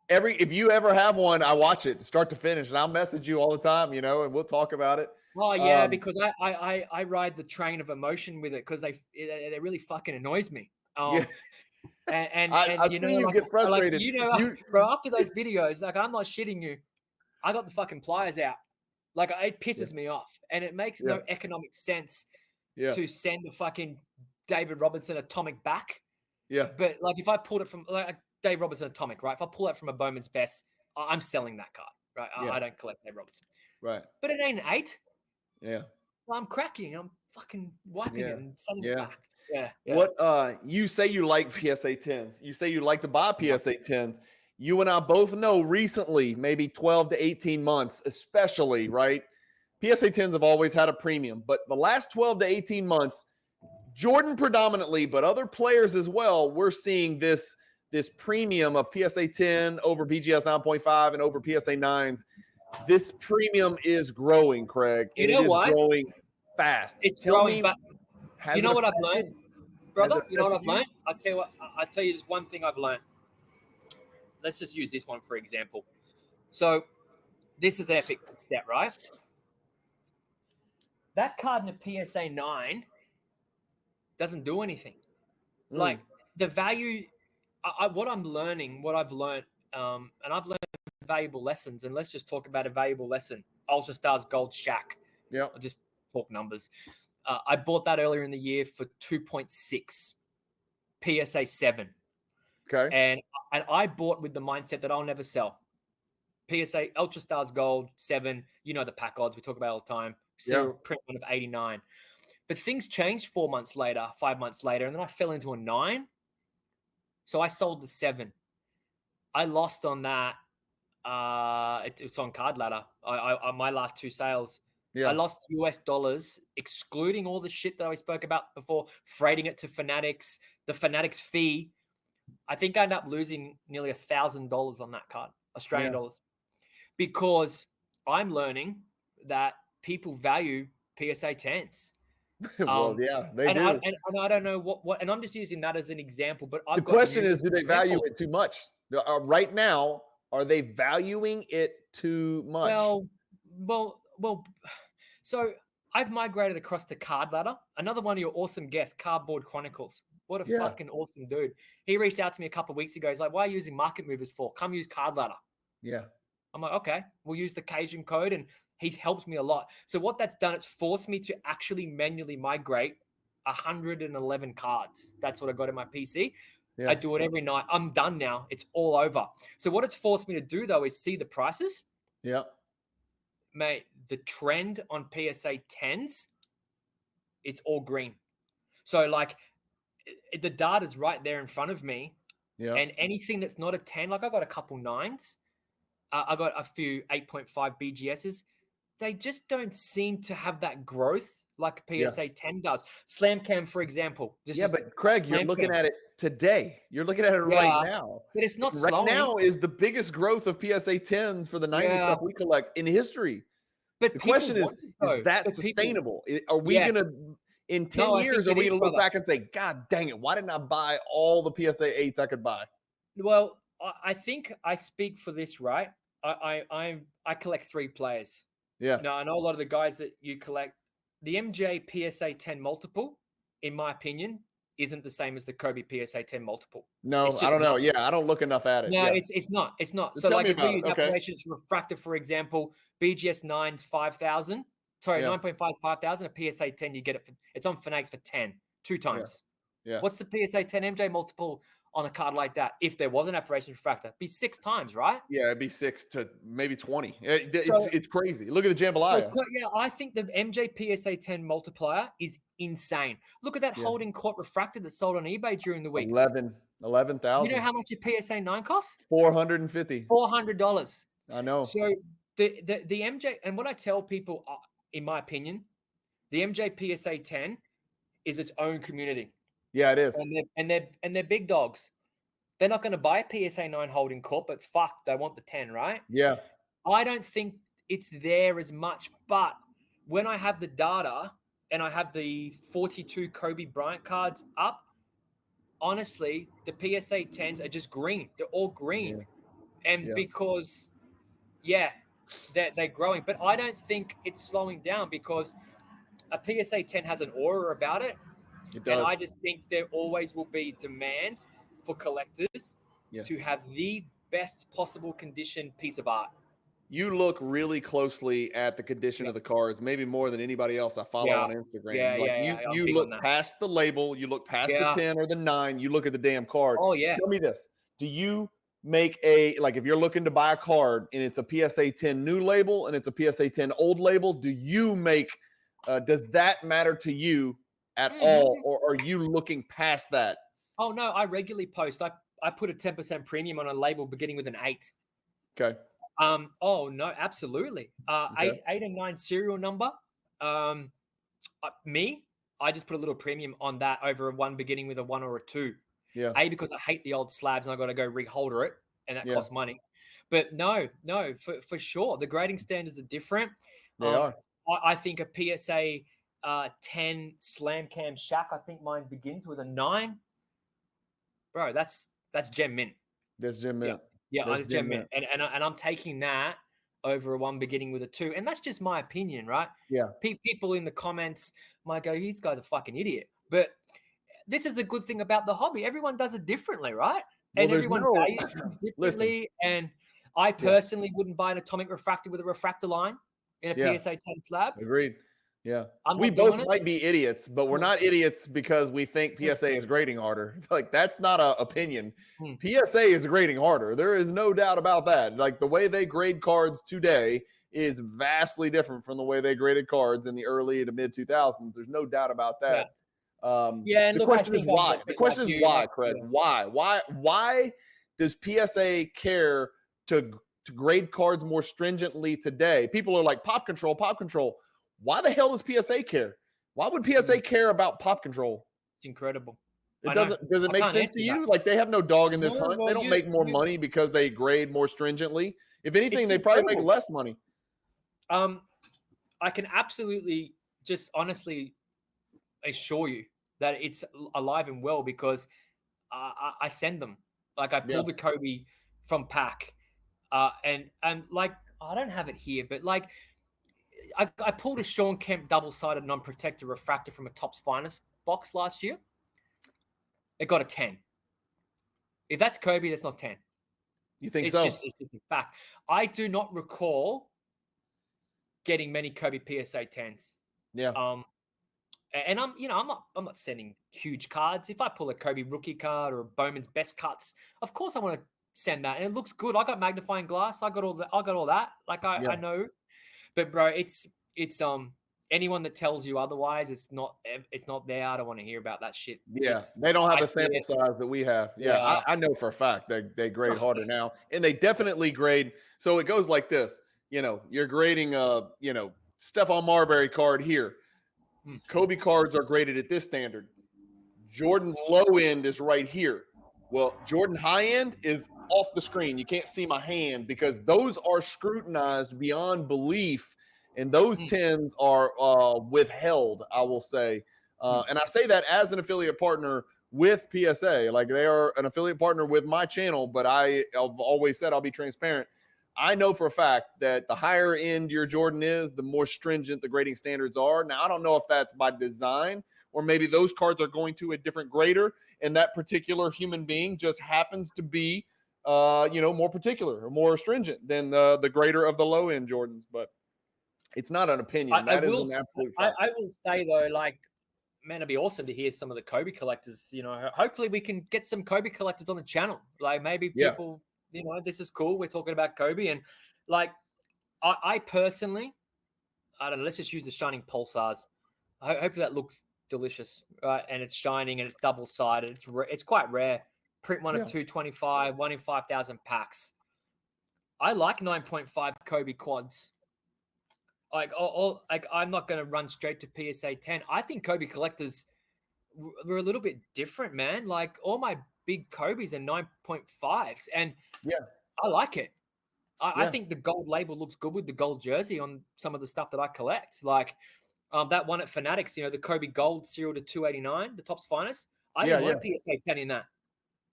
[SPEAKER 1] if you ever have one, I watch it start to finish, and I'll message you all the time, and we'll talk about it.
[SPEAKER 2] Oh yeah, because I ride the train of emotion with it because they really fucking annoys me. And you know,
[SPEAKER 1] you get frustrated.
[SPEAKER 2] Bro, after those videos, like, I'm not shitting you. I got the fucking pliers out. Like, it pisses me off, and it makes no economic sense to send the fucking David Robinson Atomic back.
[SPEAKER 1] Yeah.
[SPEAKER 2] But like, if I pulled it from like Dave Robinson Atomic, right? If I pull it from a Bowman's Best, I'm selling that card, right? I don't collect Dave Robinson.
[SPEAKER 1] Right.
[SPEAKER 2] But it ain't an 8.
[SPEAKER 1] Yeah.
[SPEAKER 2] Well, I'm cracking. I'm fucking wiping it and sending it back. Yeah.
[SPEAKER 1] What you say you like PSA 10s. You say you like to buy PSA 10s. You and I both know recently, maybe 12 to 18 months, especially, right? PSA 10s have always had a premium, but the last 12 to 18 months, Jordan predominantly, but other players as well, we're seeing this premium of PSA 10 over BGS 9.5 and over PSA 9s. This premium is growing, Craig.
[SPEAKER 2] You know what?
[SPEAKER 1] It is growing fast.
[SPEAKER 2] It's growing, but you know what I've learned, brother? You know what I've learned? I'll tell you just one thing I've learned. Let's just use this one for example. So this is epic set, right? That card in a PSA 9 doesn't do anything. Like, the value, what I've learned, and I've learned valuable lessons, and let's just talk about a valuable lesson. Ultra Stars Gold Shaq.
[SPEAKER 1] Yeah.
[SPEAKER 2] I'll just talk numbers. I bought that earlier in the year for 2.6 PSA 7.
[SPEAKER 1] Okay.
[SPEAKER 2] And I bought with the mindset that I'll never sell. PSA Ultra Stars Gold 7, the pack odds we talk about all the time. Serial print one of 89. But things changed 4 months later, 5 months later, and then I fell into a 9. So I sold the 7. I lost on that. It's on Card Ladder. I my last 2 sales. Yeah. I lost US dollars, excluding all the shit that I spoke about before, freighting it to Fanatics, the Fanatics fee. I think I ended up losing nearly $1,000 on that card, Australian dollars, because I'm learning that people value PSA 10s.
[SPEAKER 1] Well, they do.
[SPEAKER 2] And I don't know what, and I'm just using that as an example. But
[SPEAKER 1] the question is, do they value it too much? Right now, are they valuing it too much?
[SPEAKER 2] Well. So I've migrated across to Card Ladder. Another one of your awesome guests, Cardboard Chronicles. What a fucking awesome dude. He reached out to me a couple of weeks ago. He's like, why are you using market movers for? Come use Card Ladder.
[SPEAKER 1] Yeah.
[SPEAKER 2] I'm like, okay, we'll use the Cajun code, and he's helped me a lot. So what that's done, it's forced me to actually manually migrate 111 cards. That's what I got in my PC. Yeah. I do it every night. I'm done now. It's all over. So what it's forced me to do, though, is see the prices.
[SPEAKER 1] Yeah.
[SPEAKER 2] Mate, the trend on PSA 10s, it's all green. So, like, the data's right there in front of me. Yeah. And anything that's not a 10, like I got a couple 9s. I got a few 8.5 BGSs. They just don't seem to have that growth like PSA 10 does. Slam Cam, for example.
[SPEAKER 1] But Craig, you're looking at it today. You're looking at it right now.
[SPEAKER 2] But it's not
[SPEAKER 1] right
[SPEAKER 2] slowing.
[SPEAKER 1] now is the biggest growth of PSA 10s for the 90s stuff we collect in history.
[SPEAKER 2] But
[SPEAKER 1] the question is that sustainable? Are we going to, in 10 years, are we going to look back and say, God dang it, why didn't I buy all the PSA 8s I could buy?
[SPEAKER 2] Well, I think I speak for this, right? I collect 3 players. Yeah. Now, I know a lot of the guys that you collect. The MJ PSA 10 multiple, in my opinion, isn't the same as the Kobe PSA 10 multiple.
[SPEAKER 1] No, I don't know. Yeah, I don't look enough at it.
[SPEAKER 2] No, it's not. It's not. So, like, if we use applications refractor, for example, BGS 9's 5,000. Sorry, 9.5 is 5,000. A PSA 10, you get it. It's on Fanatics for 10, 2 times. Yeah. What's the PSA 10 MJ multiple on a card like that? If there was an application refractor, it'd be 6 times, right?
[SPEAKER 1] Yeah, it'd be 6 to maybe 20. It's crazy. Look at the jambalaya.
[SPEAKER 2] Yeah, I think the MJ PSA 10 multiplier is insane. Look at that holding court refractor that sold on eBay during the week.
[SPEAKER 1] 11.
[SPEAKER 2] You
[SPEAKER 1] 11,000.
[SPEAKER 2] know how much a PSA 9 costs?
[SPEAKER 1] 450.
[SPEAKER 2] $400.
[SPEAKER 1] I know.
[SPEAKER 2] So the MJ, and what I tell people, in my opinion, the MJ PSA 10 is its own community.
[SPEAKER 1] Yeah, it is.
[SPEAKER 2] And they're big dogs. They're not going to buy a PSA 9 holding corp, but fuck, they want the 10, right?
[SPEAKER 1] Yeah.
[SPEAKER 2] I don't think it's there as much, but when I have the data and I have the 42 Kobe Bryant cards up, honestly, the PSA 10s are just green. They're all green.
[SPEAKER 1] Yeah.
[SPEAKER 2] And because, they're growing. But I don't think it's slowing down because a PSA 10 has an aura about it.
[SPEAKER 1] It does.
[SPEAKER 2] And I just think there always will be demand for collectors to have the best possible condition piece of art.
[SPEAKER 1] You look really closely at the condition of the cards, maybe more than anybody else I follow on Instagram. You look past the label, you look past the 10 or the 9, you look at the damn card.
[SPEAKER 2] Oh, yeah.
[SPEAKER 1] Tell me this. Do you make if you're looking to buy a card and it's a PSA 10 new label and it's a PSA 10 old label, do you make does that matter to you at all, or are you looking past that?
[SPEAKER 2] Oh, no, I regularly post. I put a 10% premium on a label beginning with an 8.
[SPEAKER 1] Okay.
[SPEAKER 2] Oh no, absolutely. 8 and 9 serial number. I just put a little premium on that over one beginning with a 1 or a 2.
[SPEAKER 1] Yeah.
[SPEAKER 2] Because I hate the old slabs and I got to go reholder it, and that costs money. But no, for sure, the grading standards are different.
[SPEAKER 1] They are.
[SPEAKER 2] I think a PSA 10 slam cam Shaq. I think mine begins with a 9. Bro, that's gem mint.
[SPEAKER 1] That's gem mint.
[SPEAKER 2] Yeah, that's gem mint. And I'm taking that over a 1 beginning with a 2. And that's just my opinion, right?
[SPEAKER 1] Yeah.
[SPEAKER 2] People in the comments might go, "These guys are fucking idiot." But this is the good thing about the hobby. Everyone does it differently, right? And everyone values things differently. And I personally wouldn't buy an atomic refractor with a refractor line in a PSA 10 slab.
[SPEAKER 1] Agreed. Yeah.
[SPEAKER 2] I'm
[SPEAKER 1] We
[SPEAKER 2] not
[SPEAKER 1] both
[SPEAKER 2] doing it.
[SPEAKER 1] might be idiots, but we're not idiots because we think PSA is grading harder. Like, that's not an opinion. PSA is grading harder. There is no doubt about that. Like, the way they grade cards today is vastly different from the way they graded cards in the early to mid 2000s. There's no doubt about that.
[SPEAKER 2] And
[SPEAKER 1] the
[SPEAKER 2] look,
[SPEAKER 1] question is why. The question
[SPEAKER 2] like
[SPEAKER 1] is why, Craig. Why does PSA care to grade cards more stringently today? People are like, pop control, pop control. Why the hell does PSA care? Why would PSA care about pop control?
[SPEAKER 2] It's incredible.
[SPEAKER 1] It doesn't. Does it make sense to you? Like, they have no dog in this hunt. They don't make more money because they grade more stringently. If anything, they probably make less money.
[SPEAKER 2] I can absolutely just honestly assure you that it's alive and well because I send them. Like, I pull the Kobe from pack, and like, I don't have it here, but like, I pulled a Sean Kemp double-sided non-protector refractor from a Topps Finest box last year. It got a 10. If that's Kobe, that's not 10.
[SPEAKER 1] You think
[SPEAKER 2] it's
[SPEAKER 1] so?
[SPEAKER 2] It's just a fact. I do not recall getting many Kobe PSA 10s.
[SPEAKER 1] Yeah.
[SPEAKER 2] And I'm not sending huge cards. If I pull a Kobe rookie card or a Bowman's best cuts, of course I want to send that, and it looks good. I got magnifying glass. I got all that. Like, I know. But bro, it's anyone that tells you otherwise, it's not there. I don't want to hear about that shit.
[SPEAKER 1] Yeah, they don't have the sample size that we have. Yeah. I know for a fact they grade harder now, and they definitely grade. So it goes like this. You're grading Stephon Marbury card here. Kobe cards are graded at this standard. Jordan low end is right here. Well, Jordan high end is off the screen. You can't see my hand because those are scrutinized beyond belief, and those 10s are withheld, I will say. And I say that as an affiliate partner with PSA. Like, they are an affiliate partner with my channel, but I've always said I'll be transparent. I know for a fact that the higher end your Jordan is, the more stringent the grading standards are. Now, I don't know if that's by design, or maybe those cards are going to a different grader, and that particular human being just happens to be, more particular or more stringent than the grader of the low end Jordans. But it's not an opinion. That is an absolute fact.
[SPEAKER 2] I will say though, like, man, it'd be awesome to hear some of the Kobe collectors. Hopefully we can get some Kobe collectors on the channel. Like, maybe people, this is cool. We're talking about Kobe, and like, I personally, I don't know. Let's just use the shining pulsars. Hopefully that looks delicious, right? And it's shining and it's double-sided. It's quite rare. print one of 225, 1 in 5,000 packs. I like 9.5 Kobe quads. Like, I'm not going to run straight to PSA 10. I think Kobe collectors were a little bit different, man. Like, all my big Kobe's are 9.5s, and I like it. I think the gold label looks good with the gold jersey on some of the stuff that I collect. Like that one at Fanatics, the Kobe Gold serial to 289, the Topps Finest. I didn't want a PSA 10 in that.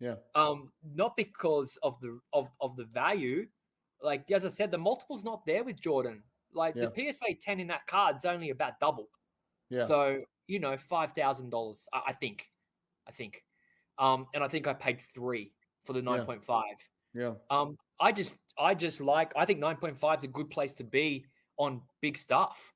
[SPEAKER 1] Yeah.
[SPEAKER 2] Not because of the value. Like, as I said, the multiple's not there with Jordan. Like the PSA 10 in that card's only about double.
[SPEAKER 1] Yeah.
[SPEAKER 2] So, $5,000, I think. And I think I paid 3 for the 9.5.
[SPEAKER 1] Yeah.
[SPEAKER 2] I think 9.5 is a good place to be on big stuff.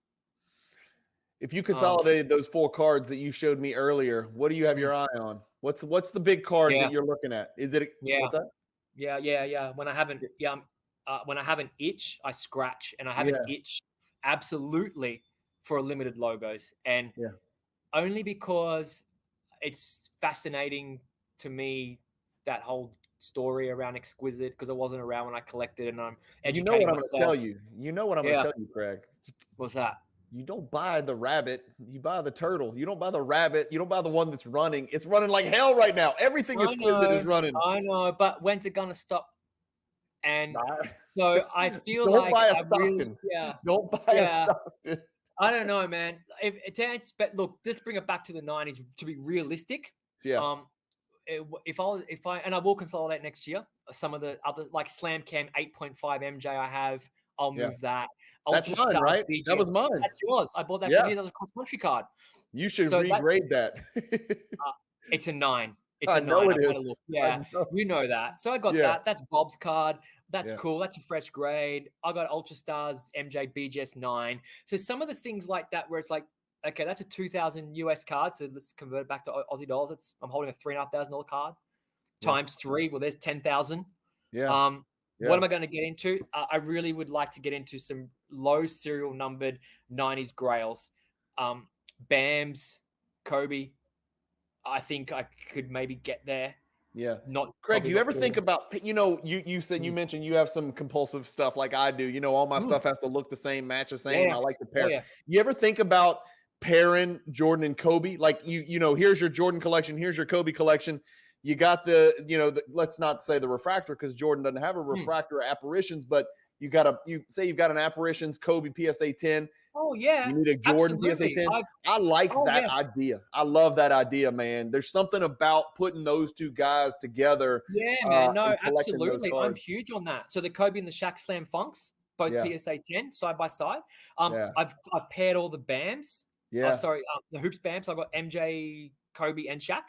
[SPEAKER 1] If you consolidated those 4 cards that you showed me earlier, what do you have your eye on? What's the big card that you're looking at? Is it what's that?
[SPEAKER 2] Yeah. When I have an itch, I scratch, and I have an itch absolutely for limited logos, and only because it's fascinating to me, that whole story around Exquisite, because I wasn't around when I collected, and I'm educating myself.
[SPEAKER 1] I'm going to tell you. You know what I'm going to tell you, Craig.
[SPEAKER 2] What's that?
[SPEAKER 1] You don't buy the rabbit. You buy the turtle. You don't buy the rabbit. You don't buy the one that's running. It's running like hell right now. Everything Exquisite is running.
[SPEAKER 2] I know, but when's it going to stop? And so I feel
[SPEAKER 1] don't
[SPEAKER 2] like
[SPEAKER 1] buy a Stockton. Don't buy a Stockton.
[SPEAKER 2] I don't know, man. But look, just bring it back to the 90s to be realistic.
[SPEAKER 1] Yeah.
[SPEAKER 2] If I and I will consolidate next year. Some of the other, like Slam Cam 8.5 MJ I have, I'll move that.
[SPEAKER 1] That's
[SPEAKER 2] Ultra
[SPEAKER 1] mine,
[SPEAKER 2] Stars
[SPEAKER 1] right?
[SPEAKER 2] BJ,
[SPEAKER 1] that was mine.
[SPEAKER 2] That's yours. I bought that for you. That was a cross-country card.
[SPEAKER 1] You should regrade that.
[SPEAKER 2] It's a 9. It's
[SPEAKER 1] I
[SPEAKER 2] a 9.
[SPEAKER 1] know it is.
[SPEAKER 2] Yeah, you know that. So I got that. That's Bob's card. That's cool. That's a fresh grade. I got Ultra Stars MJ BGS 9. So some of the things like that where it's like, okay, that's a 2,000 US card. So let's convert it back to Aussie dollars. I'm holding a $3,500 card times 3. Well, there's 10,000.
[SPEAKER 1] Yeah.
[SPEAKER 2] What am I going to get into? I really would like to get into some low serial numbered 90s grails. Bams, Kobe. I think I could maybe get there.
[SPEAKER 1] Yeah.
[SPEAKER 2] Not
[SPEAKER 1] Craig, you ever think about, you said you mentioned you have some compulsive stuff like I do. All my stuff has to look the same, match the same. I like to pair. You ever think about pairing Jordan and Kobe? Like here's your Jordan collection, here's your Kobe collection. You got let's not say the refractor, because Jordan doesn't have a refractor apparitions, but you've got an apparitions Kobe PSA 10.
[SPEAKER 2] Oh yeah.
[SPEAKER 1] You need a Jordan PSA 10. I like that idea. I love that idea, man. There's something about putting those two guys together.
[SPEAKER 2] Yeah, man. No, absolutely. I'm huge on that. So the Kobe and the Shaq Slam Funks, both PSA 10 side by side. I've paired all the Bams. Yeah. The Hoops Bams. I've got MJ, Kobe, and Shaq.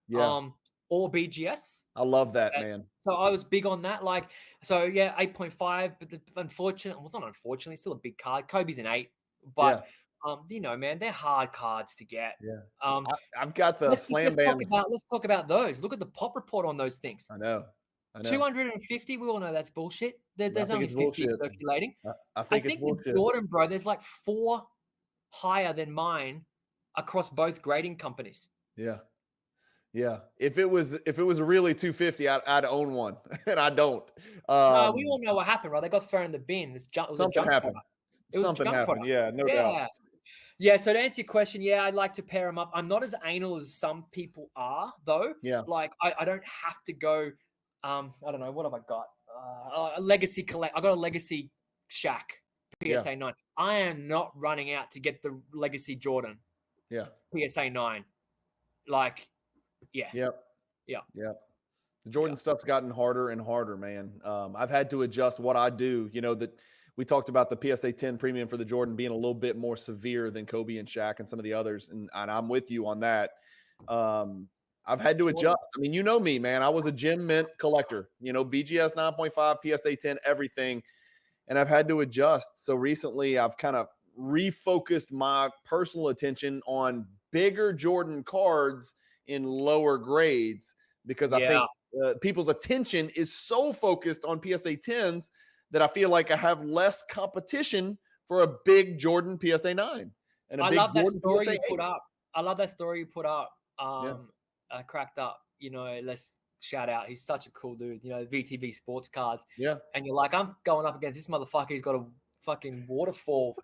[SPEAKER 1] Yeah.
[SPEAKER 2] Or BGS.
[SPEAKER 1] I love that, man.
[SPEAKER 2] So I was big on that. 8.5, but unfortunately, still a big card. Kobe's an 8, but man, they're hard cards to get.
[SPEAKER 1] Yeah. I've got the Slam Band.
[SPEAKER 2] Let's talk about those. Look at the pop report on those things.
[SPEAKER 1] I know.
[SPEAKER 2] 250. We all know that's bullshit. There's only 50 circulating.
[SPEAKER 1] I think it's
[SPEAKER 2] with Jordan, bro, there's like 4 higher than mine across both grading companies.
[SPEAKER 1] Yeah. Yeah, if it was really 250, I'd own one, and I don't.
[SPEAKER 2] No, we all know what happened, right? They got thrown in the bin.
[SPEAKER 1] Something happened. Something happened. Yeah, no doubt.
[SPEAKER 2] Yeah. So to answer your question, I'd like to pair them up. I'm not as anal as some people are, though.
[SPEAKER 1] Yeah.
[SPEAKER 2] Like I don't have to go. I don't know, what have I got? A legacy collect. I got a legacy Shaq PSA 9. I am not running out to get the legacy Jordan.
[SPEAKER 1] Yeah.
[SPEAKER 2] PSA 9.
[SPEAKER 1] Yep. The Jordan stuff's gotten harder and harder, man. I've had to adjust what I do. That we talked about the PSA 10 premium for the Jordan being a little bit more severe than Kobe and Shaq and some of the others, and I'm with you on that. I've had to adjust. I mean, me, man. I was a Gem Mint collector. BGS 9.5, PSA 10, everything, and I've had to adjust. So recently, I've kind of refocused my personal attention on bigger Jordan cards in lower grades, because I think people's attention is so focused on PSA 10s that I feel like I have less competition for a big Jordan PSA 9 and a big Jordan PSA 8.
[SPEAKER 2] I love that story you put up. Cracked up. shout out. He's such a cool dude. You know, VTV Sports Cards.
[SPEAKER 1] Yeah.
[SPEAKER 2] And you're like, I'm going up against this motherfucker. He's got a fucking waterfall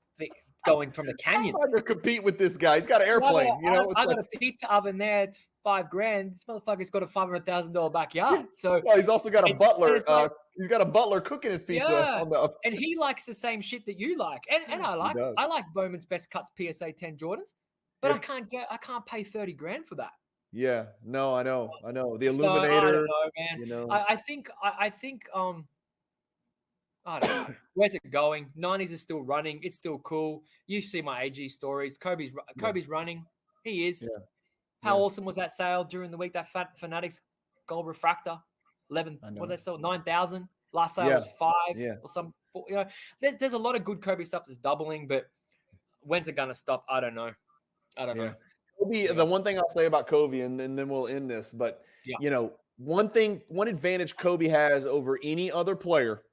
[SPEAKER 2] going from the canyon.
[SPEAKER 1] I'm not gonna compete with this guy. He's got an airplane.
[SPEAKER 2] I got a pizza oven there. It's $5,000. This motherfucker's got a $500,000 backyard. So
[SPEAKER 1] well, he's also got a butler.
[SPEAKER 2] Like,
[SPEAKER 1] he's got a butler cooking his pizza.
[SPEAKER 2] Yeah. And he likes the same shit that you like. And I like Bowman's Best Cuts PSA 10 Jordans, but I can't pay $30,000 for that.
[SPEAKER 1] Yeah, no, I know. The
[SPEAKER 2] So,
[SPEAKER 1] Illuminator.
[SPEAKER 2] I don't know, man.
[SPEAKER 1] You know,
[SPEAKER 2] I think I don't know. Where's it going? 90s is still running. It's still cool. You see my AG stories. Kobe's running. He is.
[SPEAKER 1] Yeah.
[SPEAKER 2] How awesome was that sale during the week? That Fanatics Gold Refractor, 11. What did they sell? 9,000. Last sale was 5 or some. You know, there's a lot of good Kobe stuff that's doubling, but when's it gonna stop? I don't know.
[SPEAKER 1] Kobe. The one thing I'll say about Kobe, and then we'll end this. But you know, one advantage Kobe has over any other player.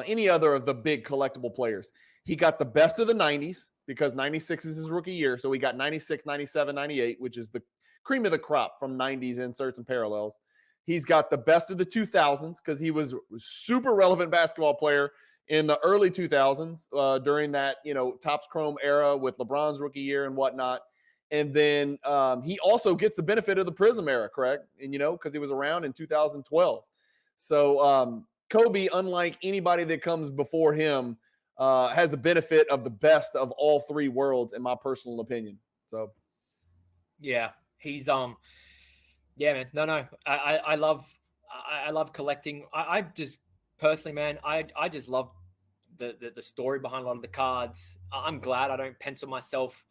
[SPEAKER 1] Any other of the big collectible players. He got the best of the 90s because 96 is his rookie year. So he got 96, 97, 98, which is the cream of the crop from 90s inserts and parallels. He's got the best of the 2000s because he was a super relevant basketball player in the early 2000s during that, Topps Chrome era with LeBron's rookie year and whatnot. And then he also gets the benefit of the Prism era, correct? And, because he was around in 2012. So, Kobe, unlike anybody that comes before him, has the benefit of the best of all three worlds, in my personal opinion. So,
[SPEAKER 2] yeah, he's man. No, I love collecting. I just personally, man, I just love the story behind a lot of the cards. I'm glad I don't pencil myself.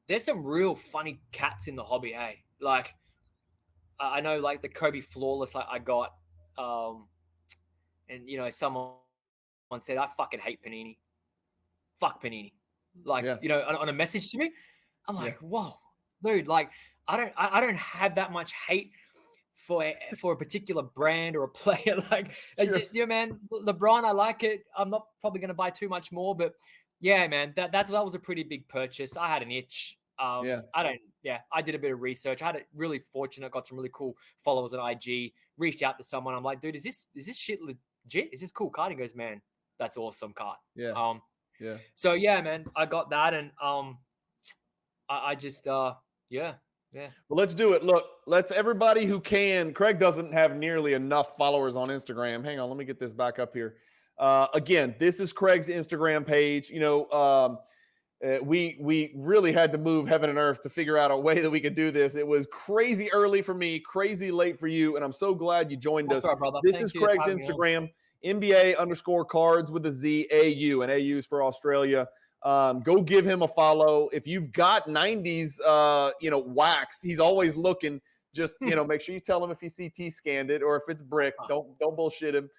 [SPEAKER 2] There's some real funny cats in the hobby. Hey, like I know, like the Kobe Flawless I got. And, someone said, I fucking hate Panini. Fuck Panini. Like, on a message to me, I'm like, whoa, dude, like, I don't have that much hate for a particular brand or a player. Like, it's just, man, LeBron, I like it. I'm not probably going to buy too much more, but yeah, man, that was a pretty big purchase. I had an itch. I did a bit of research. I had it really fortunate, got some really cool followers on IG, reached out to someone. I'm like, dude, is this shit legit? Is this cool card? He goes, man, that's awesome card.
[SPEAKER 1] Yeah.
[SPEAKER 2] So yeah, man, I got that. And I just Well,
[SPEAKER 1] let's do it. Look, let's everybody who can. Craig doesn't have nearly enough followers on Instagram. Hang on, let me get this back up here. Again, this is Craig's Instagram page. We really had to move heaven and earth to figure out a way that we could do this. It was crazy early for me, crazy late for you, and I'm so glad you joined us.
[SPEAKER 2] Right, brother.
[SPEAKER 1] This is Craig's Instagram, NBA_cards with a Z, AU, and AU's for Australia. Go give him a follow. If you've got 90s, wax, he's always looking. Just, make sure you tell him if you CT scanned it or if it's brick. Don't bullshit him.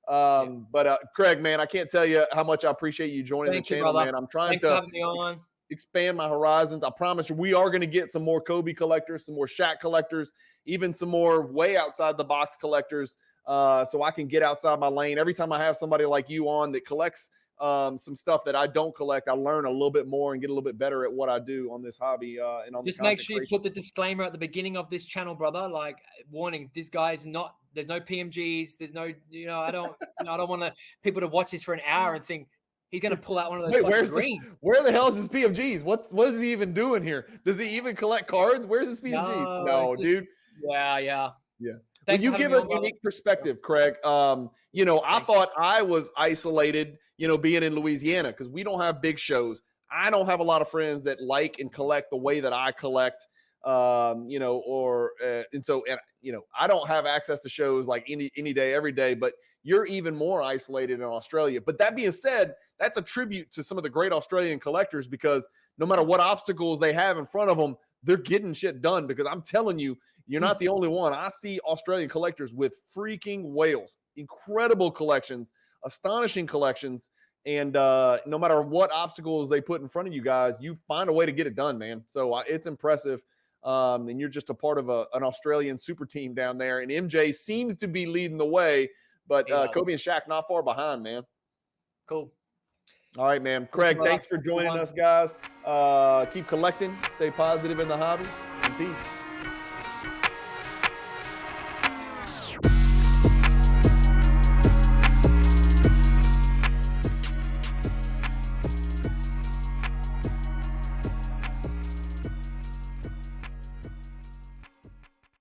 [SPEAKER 1] But Craig, man, I can't tell you how much I appreciate you joining the channel, man. I'm trying to expand my horizons. I promise you, we are going to get some more Kobe collectors, some more Shaq collectors, even some more way outside the box collectors. So I can get outside my lane. Every time I have somebody like you on that collects some stuff that I don't collect, I learn a little bit more and get a little bit better at what I do on this hobby. And on
[SPEAKER 2] just make sure you put the disclaimer at the beginning of this channel, brother. Like, warning, this guy's not. There's no PMGs. There's no. I don't want people to watch this for an hour and think he's gonna pull out one of those greens.
[SPEAKER 1] Where the hell is his PMGs? What is he even doing here? Does he even collect cards? Where's his PMGs? No, dude.
[SPEAKER 2] Yeah.
[SPEAKER 1] Well, you give a unique perspective, Craig. I thought I was isolated, being in Louisiana because we don't have big shows. I don't have a lot of friends that like and collect the way that I collect, I don't have access to shows like any day, every day, but you're even more isolated in Australia. But that being said, that's a tribute to some of the great Australian collectors because no matter what obstacles they have in front of them, they're getting shit done because I'm telling you, you're not the only one. I see Australian collectors with freaking whales, incredible collections, astonishing collections. And no matter what obstacles they put in front of you guys, you find a way to get it done, man. So it's impressive. And you're just a part of an Australian super team down there. And MJ seems to be leading the way, but Kobe and Shaq not far behind, man.
[SPEAKER 2] Cool.
[SPEAKER 1] All right, man. Craig, thanks for joining us, guys. Keep collecting. Stay positive in the hobby. And peace.